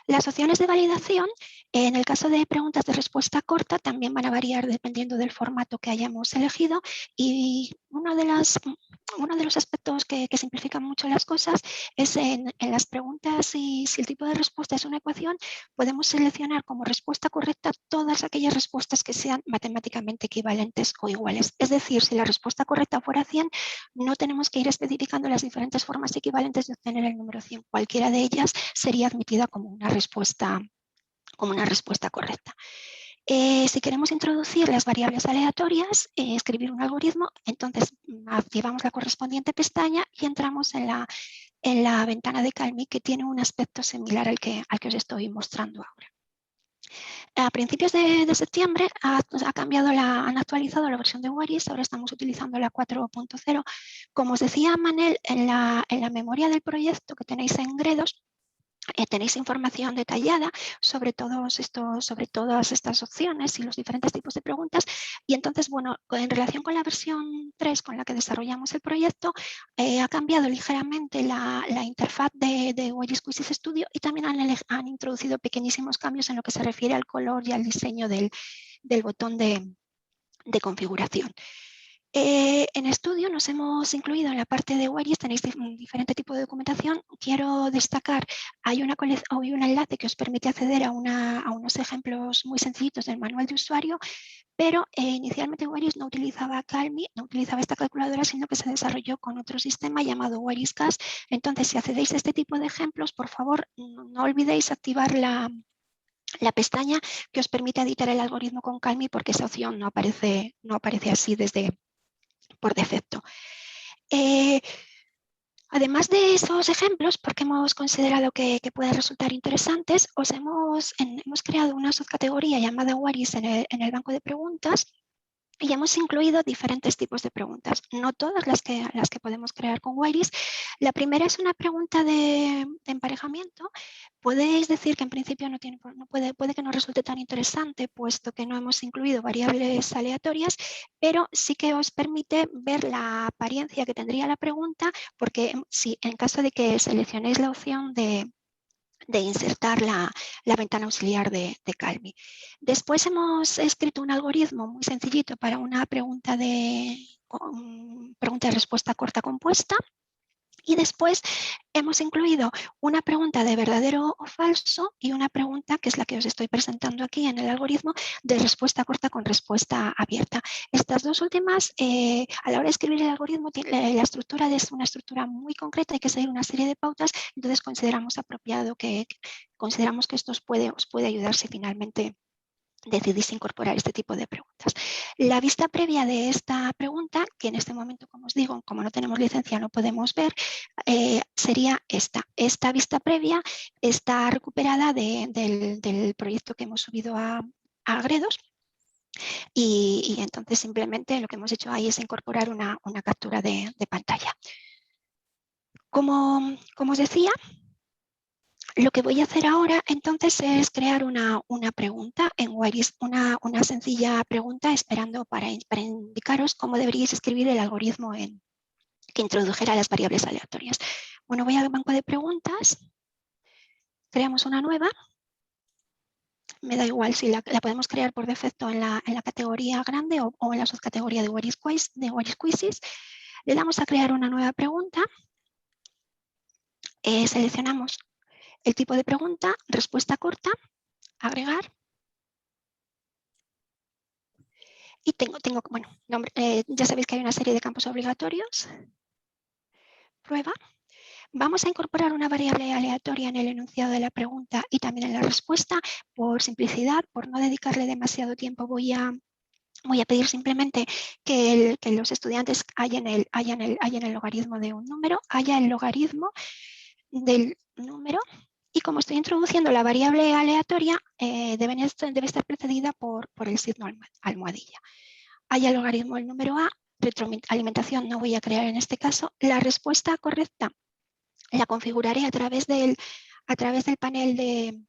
Las opciones de validación, en el caso de preguntas de respuesta corta, también van a variar dependiendo del formato que hayamos elegido, y uno de los aspectos que simplifican mucho las cosas es en las preguntas, y si el tipo de respuesta es una ecuación, podemos seleccionar como respuesta correcta todas aquellas respuestas que sean matemáticamente equivalentes o iguales. Es decir, si la respuesta correcta fuera 100, no tenemos que ir especificando las diferentes formas equivalentes de obtener el número 100. Cualquiera de ellas sería admitida como una respuesta correcta. Si queremos introducir las variables aleatorias, escribir un algoritmo, entonces activamos la correspondiente pestaña y entramos en la ventana de Calmi, que tiene un aspecto similar al que os estoy mostrando ahora. A principios de septiembre han actualizado la versión de Waris, ahora estamos utilizando la 4.0. Como os decía Manel, en la memoria del proyecto que tenéis en Gredos, tenéis información detallada sobre todas estas opciones y los diferentes tipos de preguntas. Y entonces, bueno, en relación con la versión 3 con la que desarrollamos el proyecto, ha cambiado ligeramente la interfaz de Waris Quizzes Studio, y también han introducido pequeñísimos cambios en lo que se refiere al color y al diseño del botón de configuración. En estudio nos hemos incluido en la parte de Waris, tenéis diferente tipo de documentación. Quiero destacar, hay un enlace que os permite acceder a unos ejemplos muy sencillitos del manual de usuario, pero inicialmente Waris no utilizaba Calmi, no utilizaba esta calculadora, sino que se desarrolló con otro sistema llamado Waris Cas. Entonces, si accedéis a este tipo de ejemplos, por favor, no olvidéis activar la pestaña que os permite editar el algoritmo con Calmi, porque esa opción no aparece así por defecto. Además de esos ejemplos, porque hemos considerado que pueden resultar interesantes, hemos creado una subcategoría llamada Waris en el banco de preguntas, y hemos incluido diferentes tipos de preguntas, no todas las que podemos crear con Waris. La primera es una pregunta de emparejamiento. Podéis decir que en principio puede que no resulte tan interesante, puesto que no hemos incluido variables aleatorias, pero sí que os permite ver la apariencia que tendría la pregunta, porque si en caso de que seleccionéis la opción de insertar la ventana auxiliar de Calmi. Después hemos escrito un algoritmo muy sencillito para una pregunta de respuesta corta compuesta. Y después hemos incluido una pregunta de verdadero o falso y una pregunta, que es la que os estoy presentando aquí en el algoritmo, de respuesta corta con respuesta abierta. Estas dos últimas, a la hora de escribir el algoritmo, la estructura es una estructura muy concreta, hay que seguir una serie de pautas, entonces consideramos que esto os puede ayudar si finalmente decidís incorporar este tipo de preguntas. La vista previa de esta pregunta, que en este momento, como os digo, como no tenemos licencia no podemos ver, sería esta. Esta vista previa está recuperada del proyecto que hemos subido a Gredos, y entonces simplemente lo que hemos hecho ahí es incorporar una captura de pantalla. Como os decía, lo que voy a hacer ahora entonces es crear una pregunta en Waris, una sencilla pregunta esperando para indicaros cómo deberíais escribir el algoritmo que introdujera las variables aleatorias. Bueno, voy al banco de preguntas, creamos una nueva, me da igual si la podemos crear por defecto en la categoría grande o en la subcategoría de Waris Quizzes. Le damos a crear una nueva pregunta, seleccionamos el tipo de pregunta, respuesta corta, agregar. Y bueno, ya sabéis que hay una serie de campos obligatorios. Prueba. Vamos a incorporar una variable aleatoria en el enunciado de la pregunta y también en la respuesta. Por simplicidad, por no dedicarle demasiado tiempo, voy a pedir simplemente que los estudiantes hayan el logaritmo de un número, haya el logaritmo del número. Y como estoy introduciendo la variable aleatoria, debe estar precedida por el signo almohadilla. Hay el logaritmo del número A, retroalimentación no voy a crear en este caso. La respuesta correcta la configuraré a través del panel de,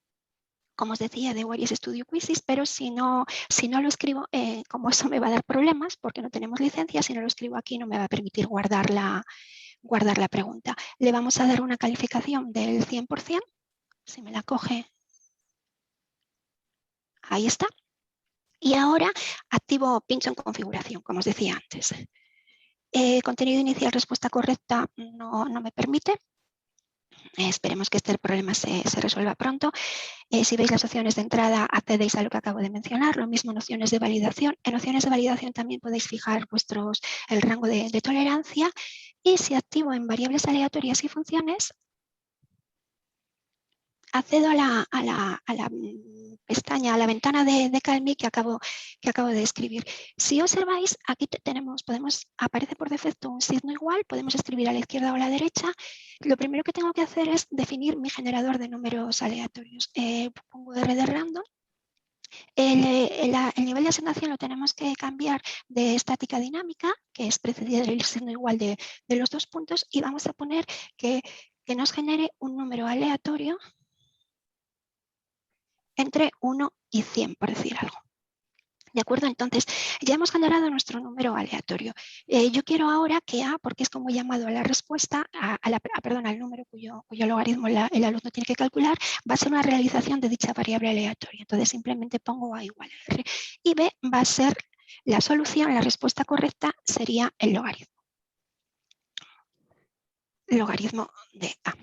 como os decía, de Waris Studio Quizzes, pero si no lo escribo, como eso me va a dar problemas porque no tenemos licencia, si no lo escribo aquí no me va a permitir guardar la pregunta. Le vamos a dar una calificación del 100%. Si me la coge. Ahí está. Y ahora activo, pincho en configuración, como os decía antes. Contenido inicial, respuesta correcta, no me permite. Esperemos que este problema se resuelva pronto. Si veis las opciones de entrada, accedéis a lo que acabo de mencionar. Lo mismo en opciones de validación. En opciones de validación también podéis fijar el rango de tolerancia. Y si activo en variables aleatorias y funciones, accedo a la pestaña, a la ventana de Calmi que acabo de escribir. Si observáis, aquí aparece por defecto un signo igual, podemos escribir a la izquierda o a la derecha. Lo primero que tengo que hacer es definir mi generador de números aleatorios. Pongo R de random. El nivel de asignación lo tenemos que cambiar de estática a dinámica, que es preceder el signo igual de los 2 puntos, y vamos a poner que nos genere un número aleatorio entre 1 y 100, por decir algo. ¿De acuerdo? Entonces, ya hemos generado nuestro número aleatorio. Yo quiero ahora que A, porque es como he llamado a la respuesta, al número cuyo logaritmo el alumno tiene que calcular, va a ser una realización de dicha variable aleatoria. Entonces, simplemente pongo A igual a R. Y B va a ser la solución, la respuesta correcta sería el logaritmo. Logaritmo de A.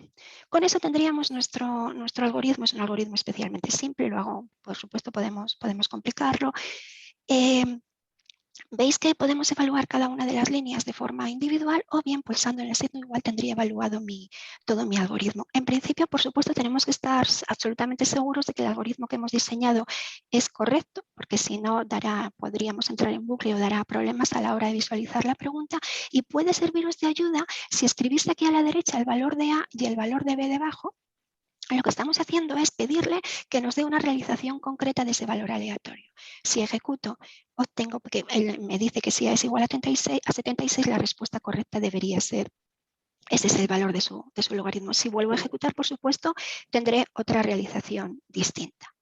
Con eso tendríamos nuestro algoritmo. Es un algoritmo especialmente simple, luego, por supuesto, podemos complicarlo. Veis que podemos evaluar cada una de las líneas de forma individual o bien pulsando en el signo igual tendría evaluado todo mi algoritmo. En principio, por supuesto, tenemos que estar absolutamente seguros de que el algoritmo que hemos diseñado es correcto, porque si no podríamos entrar en bucle o dará problemas a la hora de visualizar la pregunta, y puede serviros de ayuda si escribís aquí a la derecha el valor de A y el valor de B debajo. Lo que estamos haciendo es pedirle que nos dé una realización concreta de ese valor aleatorio. Si ejecuto, obtengo, porque él me dice que si A es igual a 76, la respuesta correcta debería ser, ese es el valor de su logaritmo. Si vuelvo a ejecutar, por supuesto, tendré otra realización distinta.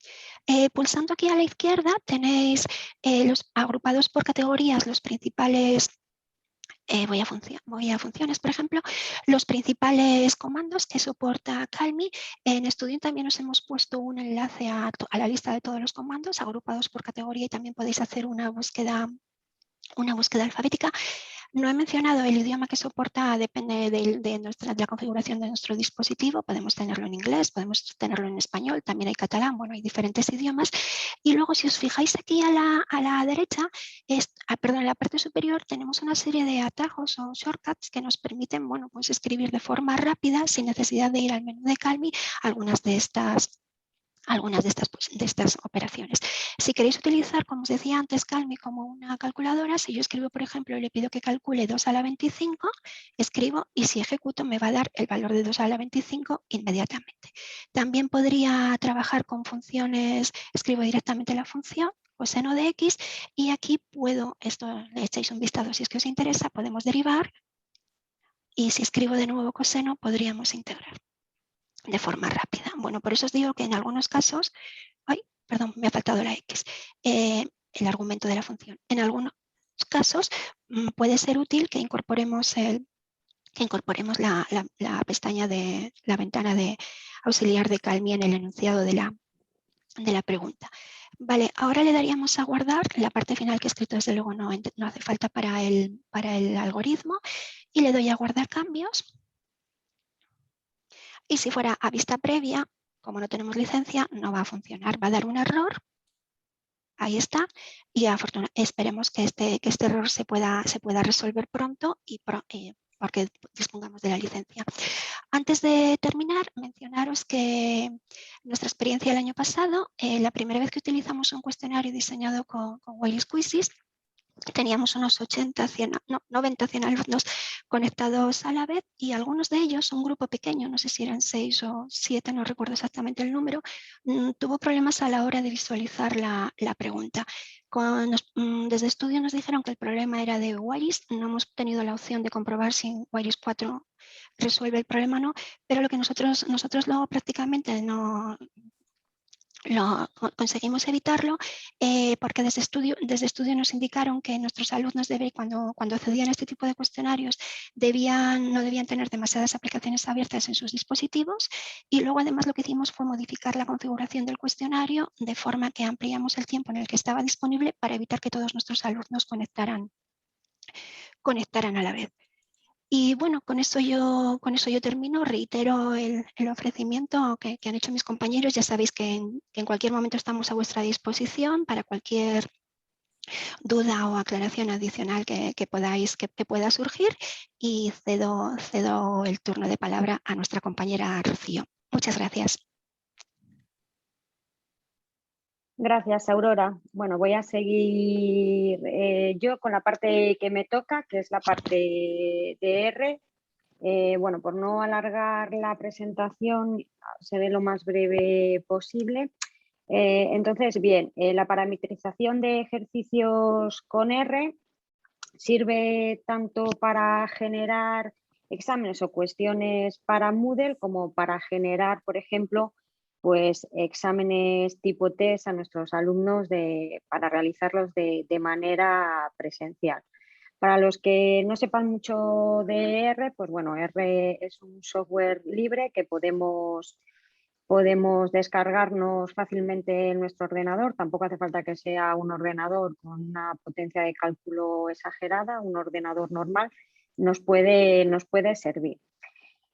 Pulsando aquí a la izquierda tenéis los agrupados por categorías, los principales. Voy a funciones, por ejemplo, los principales comandos que soporta Calmi. En Studium también os hemos puesto un enlace a la lista de todos los comandos agrupados por categoría y también podéis hacer una búsqueda alfabética. No he mencionado el idioma que soporta, depende de la configuración de nuestro dispositivo. Podemos tenerlo en inglés, podemos tenerlo en español, también hay catalán, bueno, hay diferentes idiomas. Y luego, si os fijáis aquí a la derecha, en la parte superior tenemos una serie de atajos o shortcuts que nos permiten, bueno, pues escribir de forma rápida, sin necesidad de ir al menú de Calmi, algunas de estas operaciones. Si queréis utilizar, como os decía antes, Calmi como una calculadora, si yo escribo, por ejemplo, y le pido que calcule 2 a la 25, escribo y si ejecuto me va a dar el valor de 2 a la 25 inmediatamente. También podría trabajar con funciones, escribo directamente la función, coseno de x, y aquí esto le echáis un vistazo si es que os interesa, podemos derivar, y si escribo de nuevo coseno, podríamos integrar de forma rápida. Bueno, por eso os digo que en algunos casos, me ha faltado la X, el argumento de la función. En algunos casos puede ser útil que incorporemos la pestaña de la ventana de auxiliar de Calmi en el enunciado de la pregunta. Vale, ahora le daríamos a guardar. La parte final que he escrito desde luego no hace falta para el algoritmo, y le doy a guardar cambios. Y si fuera a vista previa, como no tenemos licencia, no va a funcionar, va a dar un error. Ahí está. Y esperemos que este error se pueda resolver pronto y porque dispongamos de la licencia. Antes de terminar, mencionaros que nuestra experiencia el año pasado, la primera vez que utilizamos un cuestionario diseñado con Waylis Quizzes, teníamos unos 90, 100 alumnos conectados a la vez, y algunos de ellos, un grupo pequeño, no sé si eran 6 o 7, no recuerdo exactamente el número, tuvo problemas a la hora de visualizar la pregunta. Desde Studium nos dijeron que el problema era de Waylis. No hemos tenido la opción de comprobar si Waylis 4 resuelve el problema o no, pero lo que nosotros luego prácticamente conseguimos evitarlo porque desde estudio nos indicaron que nuestros alumnos cuando accedían a este tipo de cuestionarios no debían tener demasiadas aplicaciones abiertas en sus dispositivos, y luego además lo que hicimos fue modificar la configuración del cuestionario de forma que ampliamos el tiempo en el que estaba disponible para evitar que todos nuestros alumnos conectaran a la vez. Y bueno, con eso yo termino. Reitero el ofrecimiento que han hecho mis compañeros. Ya sabéis que en cualquier momento estamos a vuestra disposición para cualquier duda o aclaración adicional que pueda surgir, y cedo el turno de palabra a nuestra compañera Rocío. Muchas gracias. Gracias, Aurora. Bueno, voy a seguir yo con la parte que me toca, que es la parte de R. Bueno, por no alargar la presentación, seré lo más breve posible. Entonces, bien, la parametrización de ejercicios con R sirve tanto para generar exámenes o cuestiones para Moodle como para generar, por ejemplo, pues exámenes tipo test a nuestros alumnos para realizarlos de manera presencial. Para los que no sepan mucho de R, pues bueno, R es un software libre que podemos descargarnos fácilmente en nuestro ordenador. Tampoco hace falta que sea un ordenador con una potencia de cálculo exagerada. Un ordenador normal nos puede servir.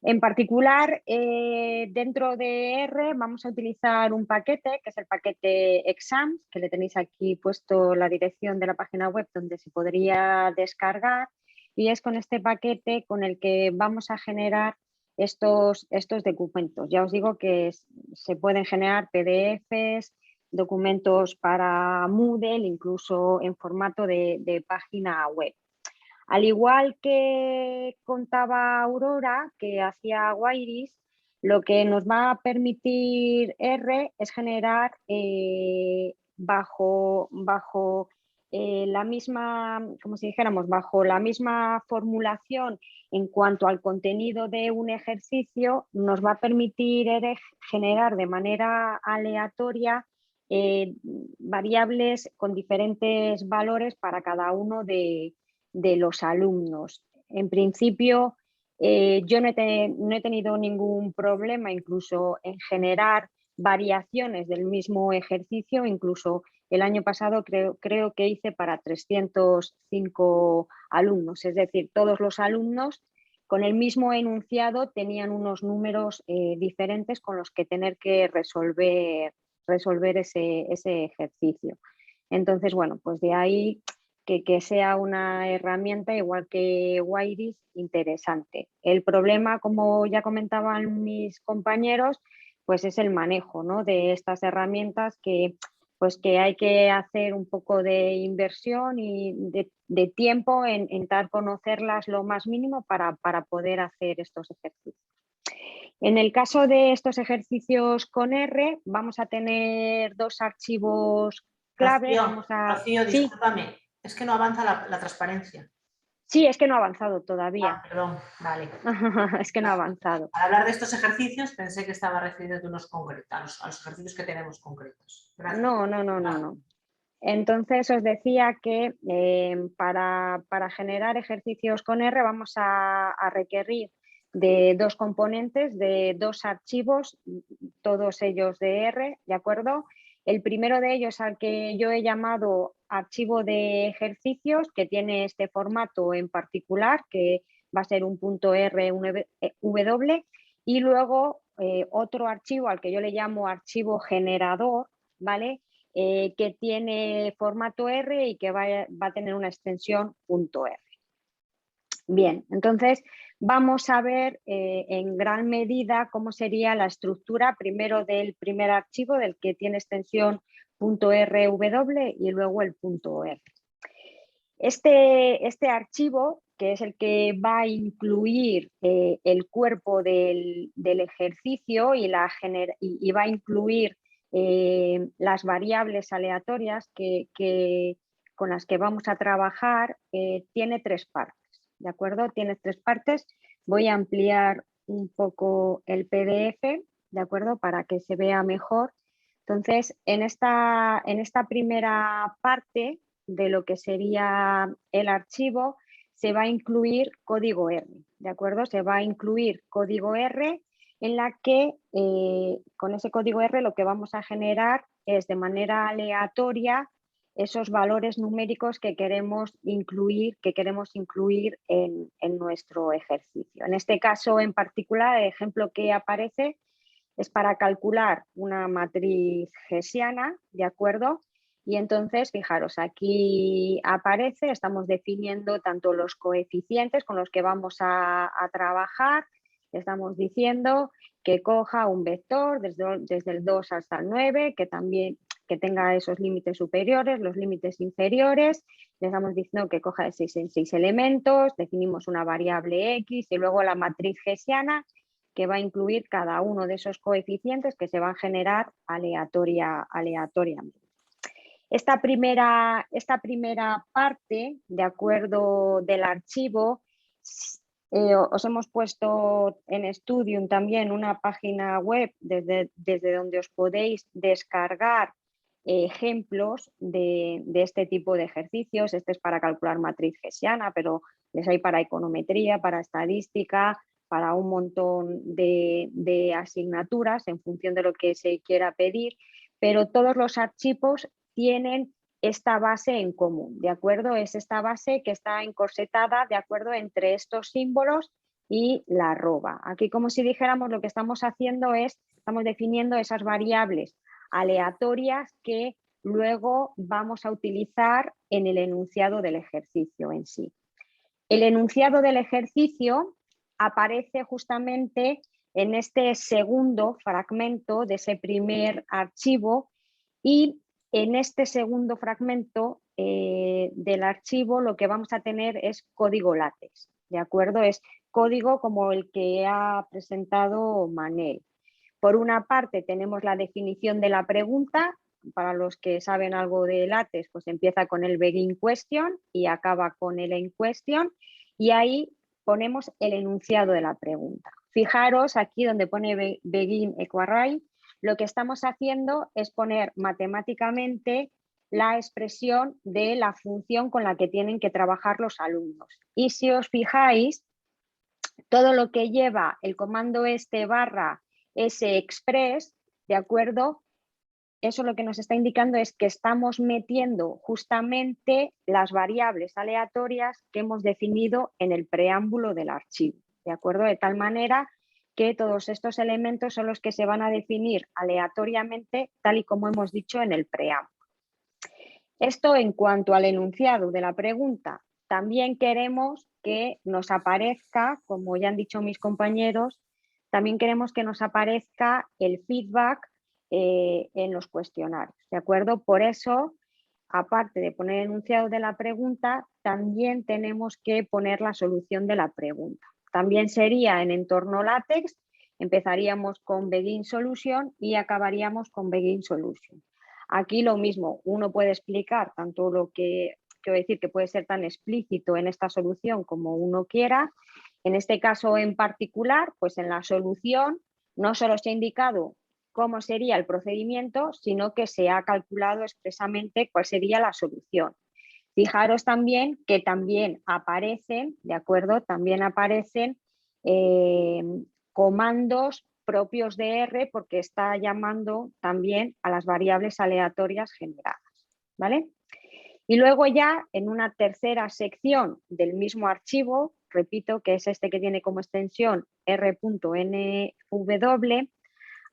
En particular, dentro de R vamos a utilizar un paquete, que es el paquete Exams, que le tenéis aquí puesto la dirección de la página web donde se podría descargar, y es con este paquete con el que vamos a generar estos documentos. Ya os digo que se pueden generar PDFs, documentos para Moodle, incluso en formato de página web. Al igual que contaba Aurora, que hacía Wairis, lo que nos va a permitir R es generar bajo la misma, como si dijéramos, bajo la misma formulación en cuanto al contenido de un ejercicio, nos va a permitir R generar de manera aleatoria variables con diferentes valores para cada uno de los alumnos. En principio, yo no he tenido ningún problema incluso en generar variaciones del mismo ejercicio. Incluso el año pasado creo que hice para 305 alumnos, es decir, todos los alumnos con el mismo enunciado tenían unos números diferentes con los que tener que resolver ese ejercicio. Entonces, bueno, pues de ahí que sea una herramienta igual que Wairis interesante. El problema, como ya comentaban mis compañeros, pues es el manejo, ¿no?, de estas herramientas, que hay que hacer un poco de inversión y de tiempo en intentar conocerlas lo más mínimo para poder hacer estos ejercicios. En el caso de estos ejercicios con R, vamos a tener dos archivos clave. Rocío, discúlpame. Es que no avanza la transparencia. Sí, es que no ha avanzado todavía. Perdón, vale. Es que no ha avanzado. Para hablar de estos ejercicios pensé que estaba refiriendo a los ejercicios que tenemos concretos. Gracias. No. Entonces os decía que para generar ejercicios con R vamos a requerir de dos componentes, de dos archivos, todos ellos de R, ¿de acuerdo? El primero de ellos, al que yo he llamado archivo de ejercicios, que tiene este formato en particular, que va a ser un .rw, y luego otro archivo al que yo le llamo archivo generador, ¿vale?, que tiene formato R y que va a tener una extensión .r. Bien, entonces vamos a ver en gran medida cómo sería la estructura primero del primer archivo, del que tiene extensión .rw, y luego el .r. Este archivo, que es el que va a incluir el cuerpo del ejercicio y va a incluir las variables aleatorias con las que vamos a trabajar, tiene tres partes. ¿De acuerdo? Tiene tres partes. Voy a ampliar un poco el PDF, ¿de acuerdo?, para que se vea mejor. Entonces, en esta primera parte de lo que sería el archivo, se va a incluir código R, ¿de acuerdo? Se va a incluir código R en la que con ese código R lo que vamos a generar es de manera aleatoria esos valores numéricos que queremos incluir en nuestro ejercicio. En este caso en particular, el ejemplo que aparece es para calcular una matriz hessiana, ¿de acuerdo? Y entonces, fijaros, aquí aparece, estamos definiendo tanto los coeficientes con los que vamos a trabajar, estamos diciendo que coja un vector desde el 2 hasta el 9, que también que tenga esos límites superiores, los límites inferiores, le estamos diciendo que coja de 6 en 6 elementos, definimos una variable X y luego la matriz hessiana que va a incluir cada uno de esos coeficientes que se van a generar aleatoriamente. Esta primera parte, de acuerdo, del archivo, os hemos puesto en Studium también una página web desde donde os podéis descargar ejemplos de este tipo de ejercicios. Este es para calcular matriz hessiana, pero les hay para econometría, para estadística, para un montón de asignaturas en función de lo que se quiera pedir, pero todos los archivos tienen esta base en común, ¿de acuerdo? Es esta base que está encorsetada, ¿de acuerdo?, entre estos símbolos y la arroba. Aquí, como si dijéramos, lo que estamos haciendo es, estamos definiendo esas variables aleatorias que luego vamos a utilizar en el enunciado del ejercicio en sí. El enunciado del ejercicio aparece justamente en este segundo fragmento de ese primer archivo y en este segundo fragmento del archivo lo que vamos a tener es código látex, ¿de acuerdo? Es código como el que ha presentado Manel. Por una parte tenemos la definición de la pregunta. Para los que saben algo de látex, pues empieza con el begin question y acaba con el end question y ahí ponemos el enunciado de la pregunta. Fijaros aquí donde pone begin equarray, lo que estamos haciendo es poner matemáticamente la expresión de la función con la que tienen que trabajar los alumnos. Y si os fijáis, todo lo que lleva el comando barra sexpress, ¿de acuerdo? Eso lo que nos está indicando es que estamos metiendo justamente las variables aleatorias que hemos definido en el preámbulo del archivo, ¿de acuerdo? De tal manera que todos estos elementos son los que se van a definir aleatoriamente, tal y como hemos dicho en el preámbulo. Esto en cuanto al enunciado de la pregunta. También queremos que nos aparezca, como ya han dicho mis compañeros, también queremos que nos aparezca el feedback en los cuestionarios, ¿de acuerdo? Por eso, aparte de poner el enunciado de la pregunta, también tenemos que poner la solución de la pregunta. También sería en entorno látex, empezaríamos con begin solution y acabaríamos con begin solution. Aquí lo mismo, uno puede explicar tanto lo que, quiero decir, que puede ser tan explícito en esta solución como uno quiera. En este caso en particular, pues en la solución no solo se ha indicado cómo sería el procedimiento, sino que se ha calculado expresamente cuál sería la solución. Fijaros también que también aparecen, ¿de acuerdo? También aparecen comandos propios de R porque está llamando también a las variables aleatorias generadas, ¿vale? Y luego ya en una tercera sección del mismo archivo, repito que es este que tiene como extensión r.nw,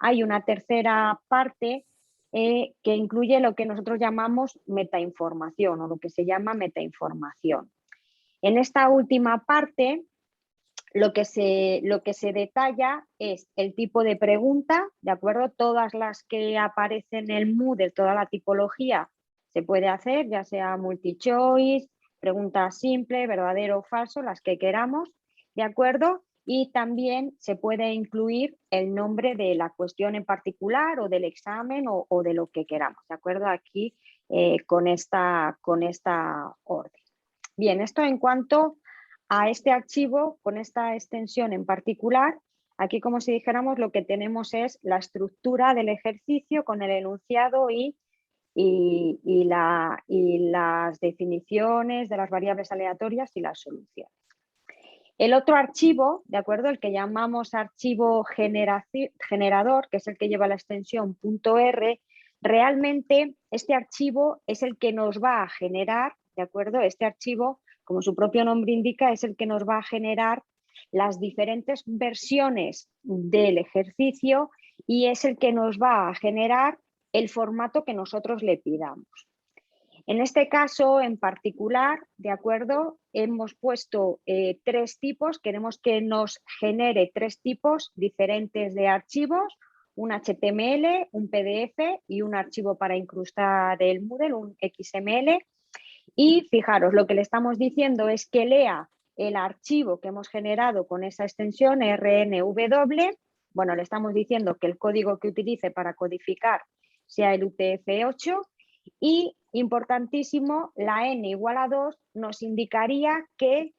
hay una tercera parte que incluye lo que nosotros llamamos metainformación o lo que se llama metainformación. En esta última parte lo que se detalla es el tipo de pregunta, ¿de acuerdo? Todas las que aparecen en el Moodle, toda la tipología se puede hacer, ya sea multi-choice, pregunta simple, verdadero o falso, las que queramos, ¿de acuerdo? Y también se puede incluir el nombre de la cuestión en particular o del examen o de lo que queramos, ¿de acuerdo? Aquí con esta orden. Bien, esto en cuanto a este archivo con esta extensión en particular. Aquí, como si dijéramos, lo que tenemos es la estructura del ejercicio con el enunciado y las definiciones de las variables aleatorias y las soluciones. El otro archivo, ¿de acuerdo? El que llamamos archivo generador, que es el que lleva la extensión .r, realmente este archivo es el que nos va a generar, ¿de acuerdo? Este archivo, como su propio nombre indica, es el que nos va a generar las diferentes versiones del ejercicio y es el que nos va a generar el formato que nosotros le pidamos. En este caso en particular, ¿de acuerdo? Hemos puesto 3 tipos, queremos que nos genere 3 tipos diferentes de archivos, un HTML, un PDF y un archivo para incrustar el Moodle, un XML. Y fijaros, lo que le estamos diciendo es que lea el archivo que hemos generado con esa extensión RNW. Bueno, le estamos diciendo que el código que utilice para codificar sea el UTF-8 y, importantísimo, la n igual a 2 nos indicaría que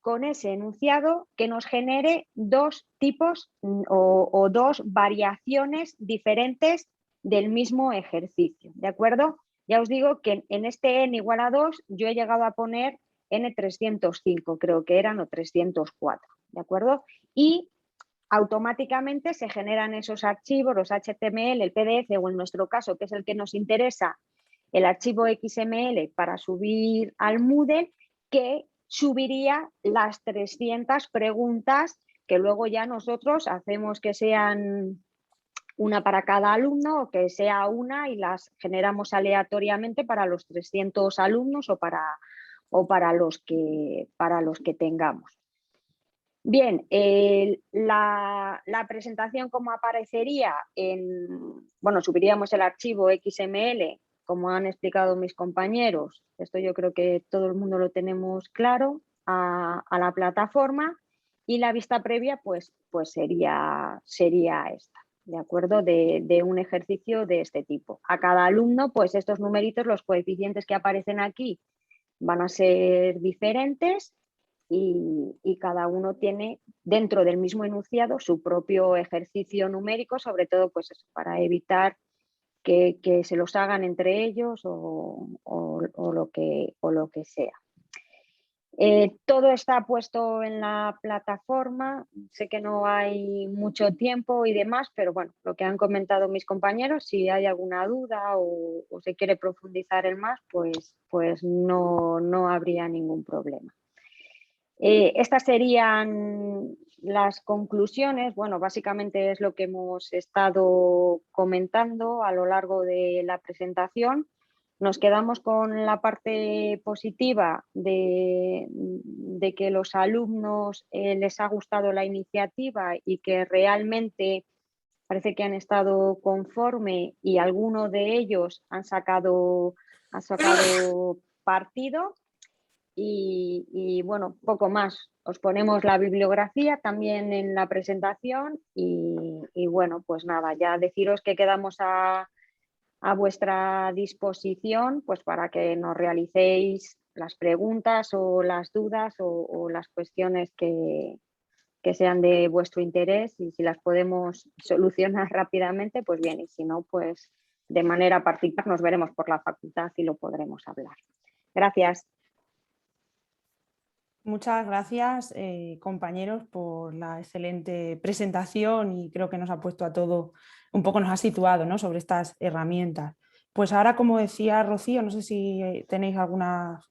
con ese enunciado que nos genere 2 tipos o 2 variaciones diferentes del mismo ejercicio, ¿de acuerdo? Ya os digo que en este n igual a 2 yo he llegado a poner n305, creo que eran, o 304, ¿de acuerdo? Y automáticamente se generan esos archivos, los HTML, el PDF o en nuestro caso, que es el que nos interesa, el archivo XML para subir al Moodle, que subiría las 300 preguntas que luego ya nosotros hacemos que sean una para cada alumno o que sea una y las generamos aleatoriamente para los 300 alumnos o para los que tengamos. Bien, la presentación como aparecería bueno, subiríamos el archivo XML, como han explicado mis compañeros, esto yo creo que todo el mundo lo tenemos claro, a la plataforma, y la vista previa pues sería esta, ¿de acuerdo? De un ejercicio de este tipo. A cada alumno, pues estos numeritos, los coeficientes que aparecen aquí, van a ser diferentes y cada uno tiene dentro del mismo enunciado su propio ejercicio numérico, sobre todo pues eso, para evitar que se los hagan entre ellos o lo que sea. Todo está puesto en la plataforma, sé que no hay mucho tiempo y demás, pero bueno, lo que han comentado mis compañeros, si hay alguna duda o se quiere profundizar en más, pues no habría ningún problema. Estas serían las conclusiones. Bueno, básicamente es lo que hemos estado comentando a lo largo de la presentación. Nos quedamos con la parte positiva de que los alumnos les ha gustado la iniciativa y que realmente parece que han estado conforme y algunos de ellos han sacado partido. Y bueno, poco más. Os ponemos la bibliografía también en la presentación y bueno, pues nada, ya deciros que quedamos a vuestra disposición pues para que nos realicéis las preguntas o las dudas o las cuestiones que sean de vuestro interés y si las podemos solucionar rápidamente, pues bien, y si no, pues de manera particular nos veremos por la facultad y lo podremos hablar. Gracias. Muchas gracias, compañeros, por la excelente presentación y creo que nos ha puesto a todo, un poco nos ha situado, ¿no?, sobre estas herramientas. Pues ahora, como decía Rocío, no sé si tenéis algunas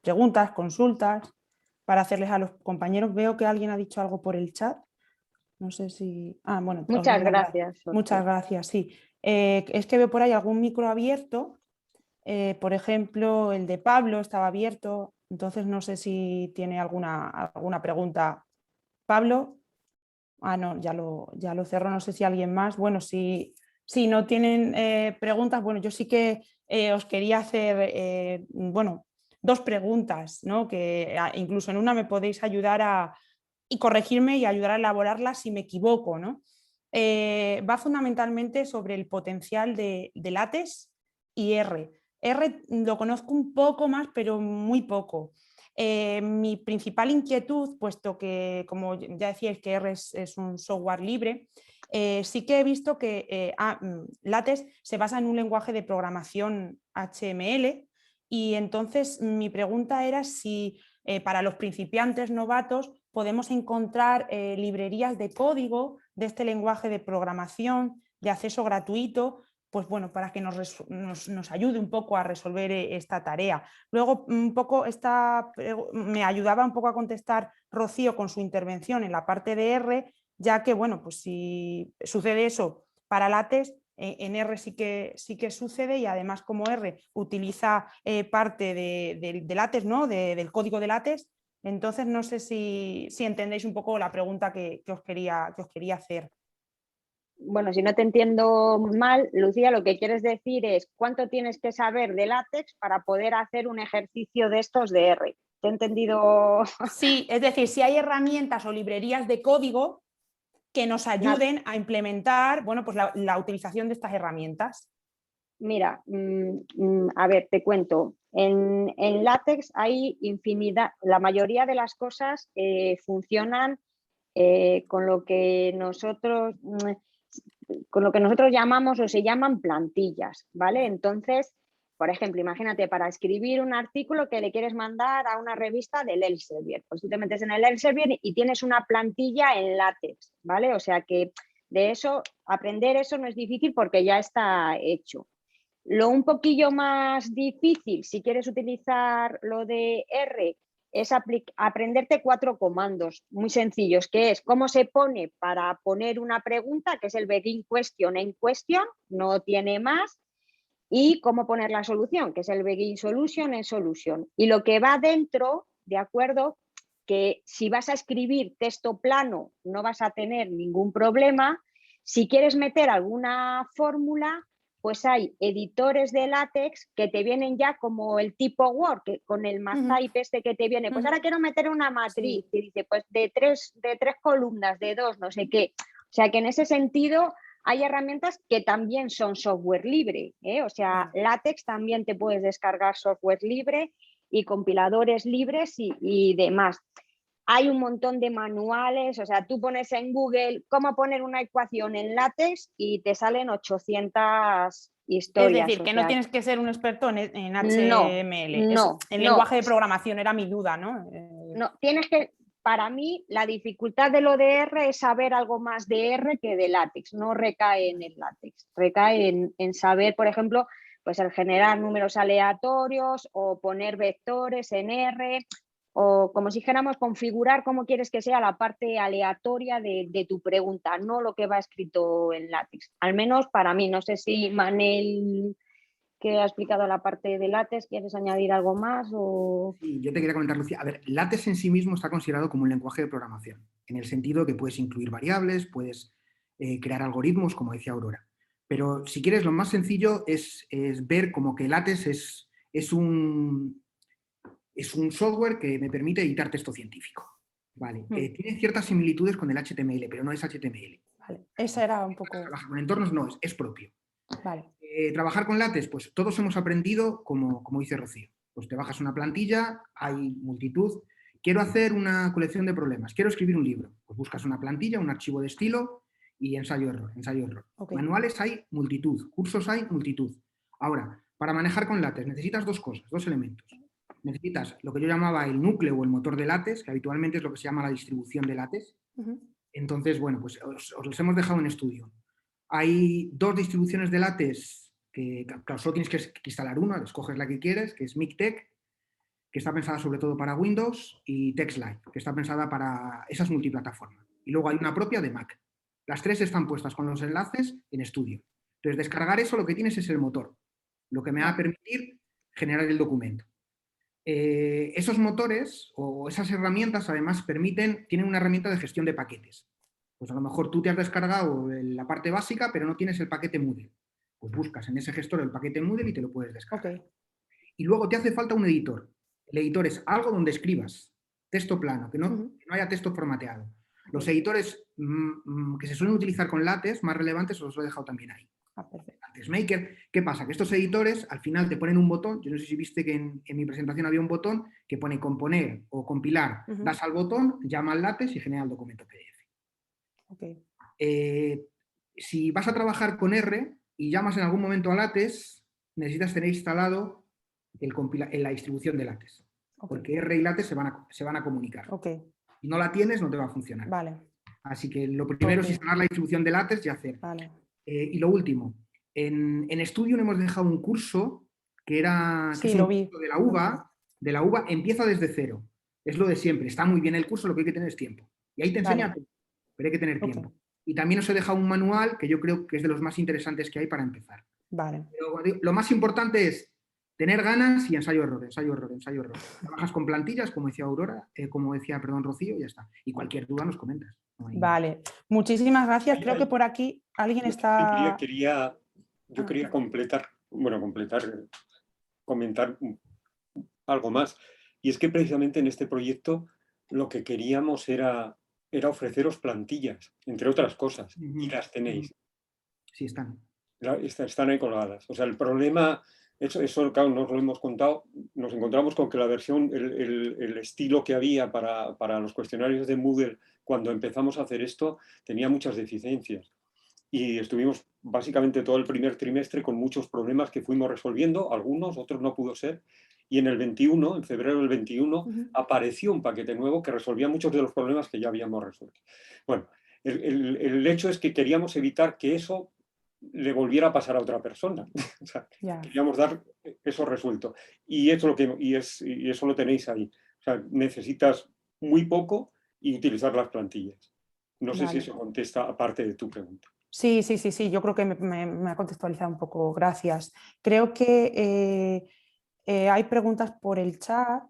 preguntas, consultas para hacerles a los compañeros. Veo que alguien ha dicho algo por el chat. No sé si... Ah, bueno. Muchas gracias. Muchas gracias, sí. Es que veo por ahí algún micro abierto. Por ejemplo, el de Pablo estaba abierto. Entonces no sé si tiene alguna pregunta. Pablo. Ah, no, ya lo cerró. No sé si alguien más. Bueno, si no tienen preguntas, bueno, yo sí que os quería hacer, bueno, 2 preguntas, ¿no?, que incluso en una me podéis ayudar y corregirme y ayudar a elaborarla si me equivoco, ¿no? Va fundamentalmente sobre el potencial de LaTeX y R. R lo conozco un poco más, pero muy poco. Mi principal inquietud, puesto que, como ya decíais, que R es un software libre, sí que he visto que LaTeX se basa en un lenguaje de programación HTML, y entonces mi pregunta era si para los principiantes novatos podemos encontrar librerías de código de este lenguaje de programación de acceso gratuito, pues bueno, para que nos ayude un poco a resolver esta tarea. Luego, me ayudaba un poco a contestar Rocío con su intervención en la parte de R, ya que, bueno, pues si sucede eso para LaTeX, en R sí que sucede, y además como R utiliza parte de LaTeX, ¿no? Del código de LaTeX. Entonces no sé si entendéis un poco la pregunta que os quería hacer. Bueno, si no te entiendo mal, Lucía, lo que quieres decir es cuánto tienes que saber de LaTeX para poder hacer un ejercicio de estos de R. ¿Te he entendido? Sí, es decir, si hay herramientas o librerías de código que nos ayuden a implementar, bueno, pues la utilización de estas herramientas. Mira, a ver, te cuento. En LaTeX hay infinidad, la mayoría de las cosas funcionan con lo que nosotros llamamos o se llaman plantillas, ¿vale? Entonces, por ejemplo, imagínate, para escribir un artículo que le quieres mandar a una revista del Elsevier, pues tú te metes en el Elsevier y tienes una plantilla en LaTeX, ¿vale? O sea que de eso, aprender eso no es difícil porque ya está hecho. Lo un poquillo más difícil, si quieres utilizar lo de R, es aprenderte 4 comandos muy sencillos, que es cómo se pone para poner una pregunta, que es el begin question en question, no tiene más, y cómo poner la solución, que es el begin solution en solution. Y lo que va dentro, ¿de acuerdo? Que si vas a escribir texto plano no vas a tener ningún problema. Si quieres meter alguna fórmula, pues hay editores de LaTeX que te vienen ya como el tipo Word, que con el Matype este que te viene, pues ahora quiero meter una matriz, y dice, pues de tres columnas, de 2, no sé qué. O sea que en ese sentido hay herramientas que también son software libre, ¿eh? O sea, LaTeX también te puedes descargar software libre y compiladores libres y demás. Hay un montón de manuales, o sea, tú pones en Google cómo poner una ecuación en LaTeX y te salen 800 historias. Es decir, que no tienes que ser un experto en HTML. No, el lenguaje de programación era mi duda, ¿no? No, tienes que, para mí, la dificultad de lo de R es saber algo más de R que de LaTeX, no recae en el LaTeX, recae en saber, por ejemplo, pues el generar números aleatorios o poner vectores en R, o como si dijéramos configurar cómo quieres que sea la parte aleatoria de tu pregunta, no lo que va escrito en LaTeX. Al menos para mí, no sé si Manel, que ha explicado la parte de LaTeX, ¿quieres añadir algo más? O... Sí, yo te quería comentar, Lucía. A ver, LaTeX en sí mismo está considerado como un lenguaje de programación, en el sentido que puedes incluir variables, puedes crear algoritmos, como decía Aurora. Pero si quieres, lo más sencillo es ver como que LaTeX es un software que me permite editar texto científico. Vale. Tiene ciertas similitudes con el HTML, pero no es HTML. Vale. Esa era un poco... Trabajar con entornos no, es propio. Vale. Trabajar con LaTeX, pues todos hemos aprendido, como dice Rocío. Pues te bajas una plantilla, hay multitud. Quiero hacer una colección de problemas, quiero escribir un libro. Pues buscas una plantilla, un archivo de estilo y ensayo-error, ensayo-error. Okay. Manuales hay multitud, cursos hay multitud. Ahora, para manejar con LaTeX necesitas 2 cosas, 2 elementos. Necesitas lo que yo llamaba el núcleo o el motor de LaTeX, que habitualmente es lo que se llama la distribución de LaTeX. Entonces, bueno, pues os los hemos dejado en estudio. Hay 2 distribuciones de LaTeX que, claro, solo tienes que instalar una, escoges la que quieres, que es MikTeX, que está pensada sobre todo para Windows, y TextLite, que está pensada para esas multiplataformas. Y luego hay una propia de Mac. Las 3 están puestas con los enlaces en estudio. Entonces, descargar eso lo que tienes es el motor, lo que me va a permitir generar el documento. Esos motores o esas herramientas además tienen una herramienta de gestión de paquetes. Pues a lo mejor tú te has descargado la parte básica, pero no tienes el paquete Moodle. Pues buscas en ese gestor el paquete Moodle y te lo puedes descargar. Okay. Y luego te hace falta un editor. El editor es algo donde escribas texto plano, que no haya texto formateado. Los editores que se suelen utilizar con LaTeX más relevantes os los he dejado también ahí. LaTeX Maker, ¿Qué pasa? Que estos editores al final te ponen un botón, yo no sé si viste que en mi presentación había un botón que pone componer o compilar, das al botón, llama al LaTeX y genera el documento PDF. Okay. Si vas a trabajar con R y llamas en algún momento a LaTeX, necesitas tener instalado la distribución de LaTeX, porque R y LaTeX se van a comunicar. Si no la tienes, no te va a funcionar. Vale. Así que lo primero es instalar la distribución de LaTeX y hacer. Vale. Y lo último, en Studio hemos dejado un curso que era Sí, es un lo vi. curso de la UVA, empieza desde cero. Es lo de siempre, está muy bien el curso, lo que hay que tener es tiempo. Y ahí te enseña, pero hay que tener tiempo. Y también os he dejado un manual que yo creo que es de los más interesantes que hay para empezar. Vale. Pero lo más importante es tener ganas y ensayo-error, ensayo-error, ensayo-error. Trabajas con plantillas, como decía Rocío, y ya está. Y cualquier duda nos comentas. No hay... Vale, muchísimas gracias. Creo que por aquí alguien está... Yo quería comentar algo más. Y es que precisamente en este proyecto lo que queríamos era ofreceros plantillas, entre otras cosas, y las tenéis. Sí, están. Están ahí colgadas. O sea, el problema, eso claro, nos lo hemos contado, nos encontramos con que la versión, el estilo que había para los cuestionarios de Moodle cuando empezamos a hacer esto, tenía muchas deficiencias. Y estuvimos básicamente todo el primer trimestre con muchos problemas que fuimos resolviendo, algunos, otros no pudo ser. Y en el 21, en febrero del 21, apareció un paquete nuevo que resolvía muchos de los problemas que ya habíamos resuelto. Bueno, el hecho es que queríamos evitar que eso le volviera a pasar a otra persona. O sea, queríamos dar eso resuelto. Y eso lo tenéis ahí. O sea, necesitas muy poco y utilizar las plantillas. No sé si eso contesta aparte de tu pregunta. Sí, yo creo que me ha contextualizado un poco, gracias. Creo que hay preguntas por el chat,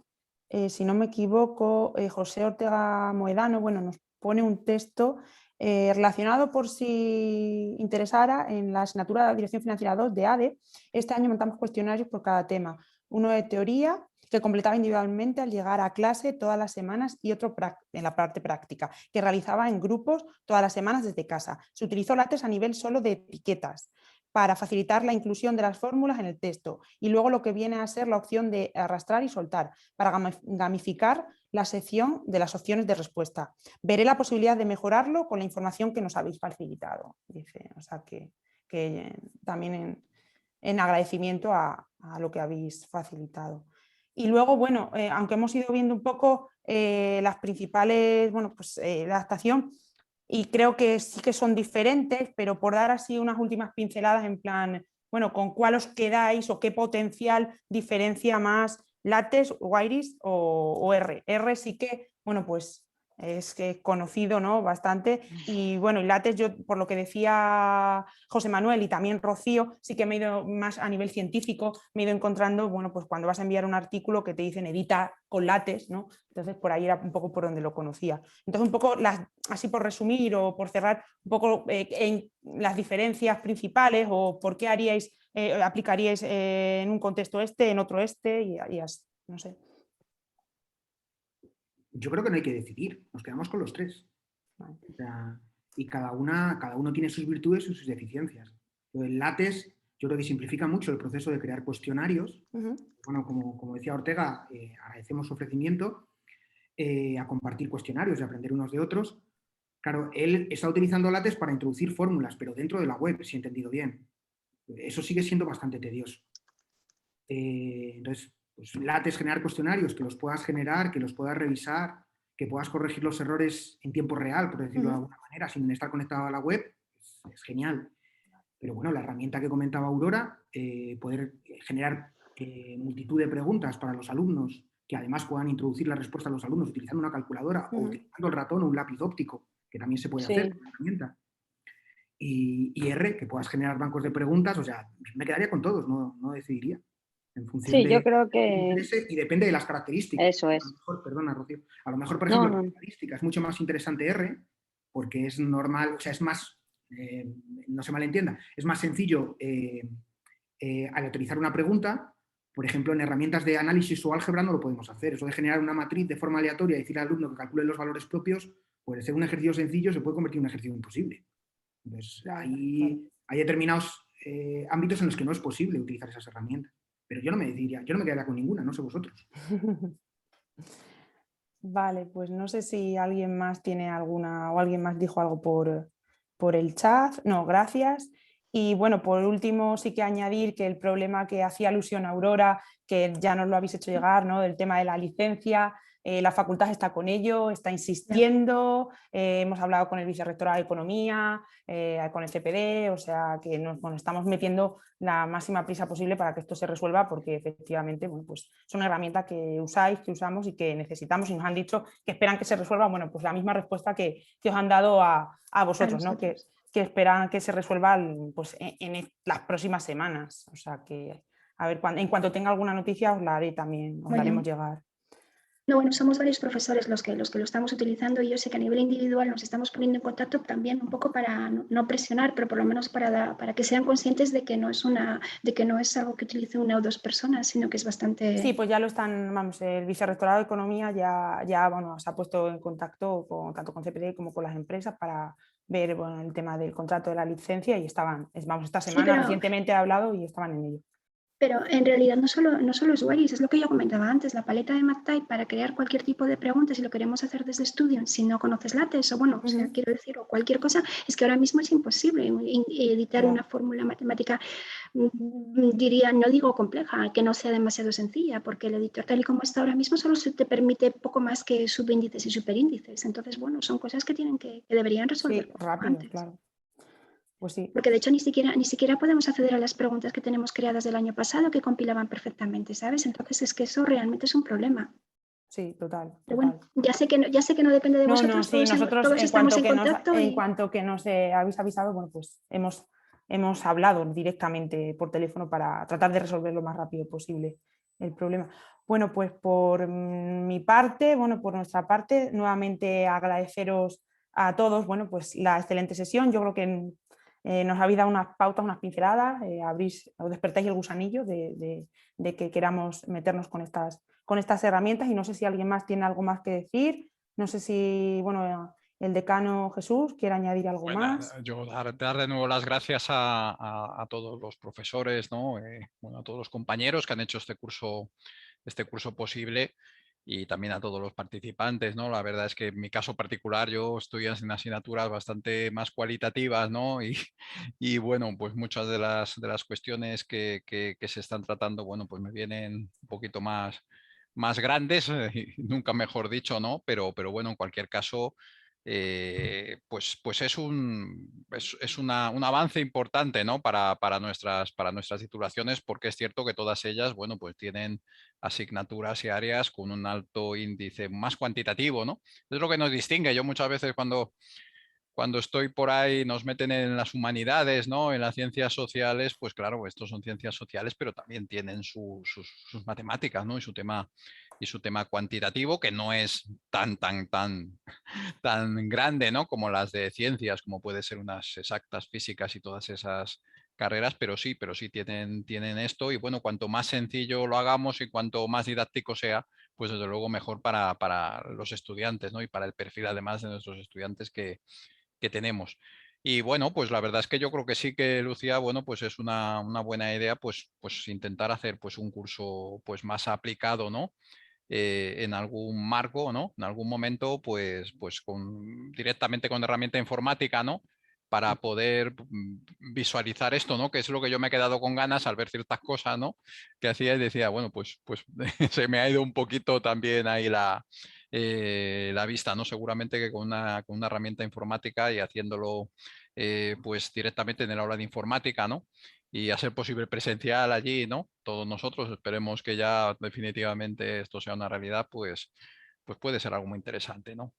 si no me equivoco, José Ortega Moedano, bueno, nos pone un texto relacionado, por si interesara, en la asignatura de Dirección Financiera 2 de ADE. Este año montamos cuestionarios por cada tema, uno de teoría que completaba individualmente al llegar a clase todas las semanas y otro en la parte práctica, que realizaba en grupos todas las semanas desde casa. Se utilizó LaTeX a nivel solo de etiquetas para facilitar la inclusión de las fórmulas en el texto, y luego lo que viene a ser la opción de arrastrar y soltar para gamificar la sección de las opciones de respuesta. Veré la posibilidad de mejorarlo con la información que nos habéis facilitado, dice. O sea que también en agradecimiento a lo que habéis facilitado. Y luego, bueno, aunque hemos ido viendo un poco las principales, la adaptación, y creo que sí que son diferentes, pero por dar así unas últimas pinceladas en plan, bueno, ¿con cuál os quedáis o qué potencial diferencia más LaTeX, Wairis o R? R sí que, bueno, pues es que conocido, ¿no? Bastante, y bueno, y LaTeX, yo por lo que decía José Manuel y también Rocío, sí que me he ido más a nivel científico, me he ido encontrando, bueno, pues cuando vas a enviar un artículo que te dicen edita con LaTeX, ¿no? Entonces por ahí era un poco por donde lo conocía. Entonces un poco, así por resumir o por cerrar, un poco en las diferencias principales o por qué aplicaríais en un contexto en otro y así, no sé. Yo creo que no hay que decidir, nos quedamos con los tres. Vale. O sea, y cada uno tiene sus virtudes y sus deficiencias. El LaTeX yo creo que simplifica mucho el proceso de crear cuestionarios. Bueno, como decía Ortega, agradecemos su ofrecimiento a compartir cuestionarios y aprender unos de otros. Claro, él está utilizando LaTeX para introducir fórmulas, pero dentro de la web, si he entendido bien. Eso sigue siendo bastante tedioso. Entonces, pues LaTeX, generar cuestionarios, que los puedas generar, que los puedas revisar, que puedas corregir los errores en tiempo real, por decirlo de alguna manera, sin estar conectado a la web, es genial. Pero bueno, la herramienta que comentaba Aurora, poder generar multitud de preguntas para los alumnos, que además puedan introducir la respuesta a los alumnos utilizando una calculadora o utilizando el ratón o un lápiz óptico, que también se puede hacer con la herramienta. Y R, que puedas generar bancos de preguntas, o sea, me quedaría con todos, no decidiría. En función de, yo creo que... Y depende de las características. Eso es. A lo mejor, perdona, Rocío. A lo mejor, por ejemplo, la estadística es mucho más interesante R, porque es normal, o sea, es más, no se malentienda, es más sencillo al utilizar una pregunta. Por ejemplo, en herramientas de análisis o álgebra no lo podemos hacer. Eso de generar una matriz de forma aleatoria y decir al alumno que calcule los valores propios, puede ser un ejercicio sencillo, se puede convertir en un ejercicio imposible. Entonces, hay determinados ámbitos en los que no es posible utilizar esas herramientas. Pero yo no me quedaría con ninguna, no sé vosotros. Vale, pues no sé si alguien más tiene alguna o alguien más dijo algo por el chat. No, gracias. Y bueno, por último sí que añadir que el problema que hacía alusión a Aurora, que ya nos lo habéis hecho llegar, ¿no? El tema de la licencia, la facultad está con ello, está insistiendo, hemos hablado con el vicerrectorado de Economía, con el CPD, o sea que nos estamos metiendo la máxima prisa posible para que esto se resuelva, porque efectivamente bueno, pues son herramientas que usáis, que usamos y que necesitamos, y nos han dicho que esperan que se resuelva, bueno, pues la misma respuesta que os han dado a vosotros, ¿no? Que esperan que se resuelva pues, en las próximas semanas. O sea que, a ver, en cuanto tenga alguna noticia os la haré también, os la haremos llegar. No, bueno, somos varios profesores los que lo estamos utilizando, y yo sé que a nivel individual nos estamos poniendo en contacto también un poco para no presionar, pero por lo menos para que sean conscientes de que no es algo que utilice una o dos personas, sino que es bastante... Sí, pues ya lo están, vamos, el vicerrectorado de Economía ya bueno, se ha puesto en contacto tanto con CPD como con las empresas para ver bueno, el tema del contrato de la licencia, y estaban, esta semana recientemente he hablado y estaban en ello. Pero en realidad no solo es Webis, es lo que yo comentaba antes, la paleta de MathType para crear cualquier tipo de preguntas, si lo queremos hacer desde Studium, si no conoces LaTeX o bueno, o sea, quiero decir, o cualquier cosa, es que ahora mismo es imposible editar una fórmula matemática, diría, no digo compleja, que no sea demasiado sencilla, porque el editor tal y como está ahora mismo solo se te permite poco más que subíndices y superíndices. Entonces, bueno, son cosas que deberían resolver rápido, antes. Claro. Pues sí. Porque de hecho ni siquiera podemos acceder a las preguntas que tenemos creadas del año pasado que compilaban perfectamente, ¿sabes? Entonces es que eso realmente es un problema. Sí, total. Pero bueno, ya sé que no depende de vosotros, sí, nosotros todos estamos en contacto. En cuanto que nos habéis avisado, bueno, pues hemos hablado directamente por teléfono para tratar de resolver lo más rápido posible el problema. Bueno, pues por mi parte, por nuestra parte, nuevamente agradeceros a todos, bueno, pues la excelente sesión. Yo creo que nos habéis dado unas pautas, unas pinceladas, os despertáis el gusanillo de que queramos meternos con estas herramientas, y no sé si alguien más tiene algo más que decir, no sé si, bueno, el decano Jesús quiere añadir algo más. Yo dar de nuevo las gracias a todos los profesores, ¿no? A todos los compañeros que han hecho este curso posible, y también a todos los participantes, ¿no? La verdad es que en mi caso particular yo estoy en asignaturas bastante más cualitativas, ¿no? Y bueno, pues muchas de las cuestiones que se están tratando, bueno, pues me vienen un poquito más grandes, nunca mejor dicho, ¿no? Pero bueno, en cualquier caso, pues es un avance importante, ¿no? para nuestras titulaciones, porque es cierto que todas ellas, bueno, pues tienen asignaturas y áreas con un alto índice más cuantitativo, ¿no? Es lo que nos distingue. Yo muchas veces cuando estoy por ahí nos meten en las humanidades, ¿no? En las ciencias sociales, pues claro, estos son ciencias sociales, pero también tienen sus matemáticas, ¿no? Y su tema cuantitativo, que no es tan grande, ¿no? Como las de ciencias, como puede ser unas exactas, físicas y todas esas carreras, pero sí tienen esto, y bueno, cuanto más sencillo lo hagamos y cuanto más didáctico sea, pues desde luego mejor para los estudiantes, ¿no? Y para el perfil además de nuestros estudiantes que tenemos. Y bueno, pues la verdad es que yo creo que sí que, Lucía, bueno, pues es una buena idea, pues intentar hacer pues un curso pues más aplicado, ¿no? En algún marco, ¿no? En algún momento, pues directamente con herramienta informática, ¿no? Para poder visualizar esto, ¿no? Que es lo que yo me he quedado con ganas al ver ciertas cosas, ¿no? Que hacía y decía, bueno, pues se me ha ido un poquito también ahí la vista, ¿no? Seguramente que con una herramienta informática y haciéndolo pues directamente en el aula de informática, ¿no? Y a ser posible presencial allí, ¿no? Todos nosotros esperemos que ya definitivamente esto sea una realidad, pues puede ser algo muy interesante, ¿no?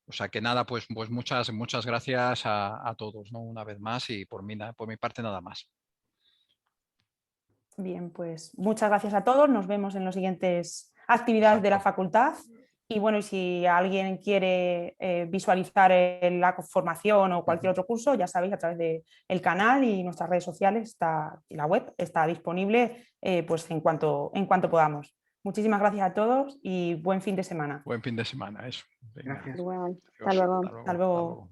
O sea que nada, pues muchas gracias a todos, ¿no? Una vez más, y por mi parte nada más. Bien, pues muchas gracias a todos. Nos vemos en las siguientes actividades de la facultad. Y bueno, y si alguien quiere visualizar la formación o cualquier otro curso, ya sabéis, a través del canal y nuestras redes sociales y la web está disponible pues en cuanto podamos. Muchísimas gracias a todos y buen fin de semana. Buen fin de semana, eso. Gracias. Igual. Hasta luego. Hasta luego.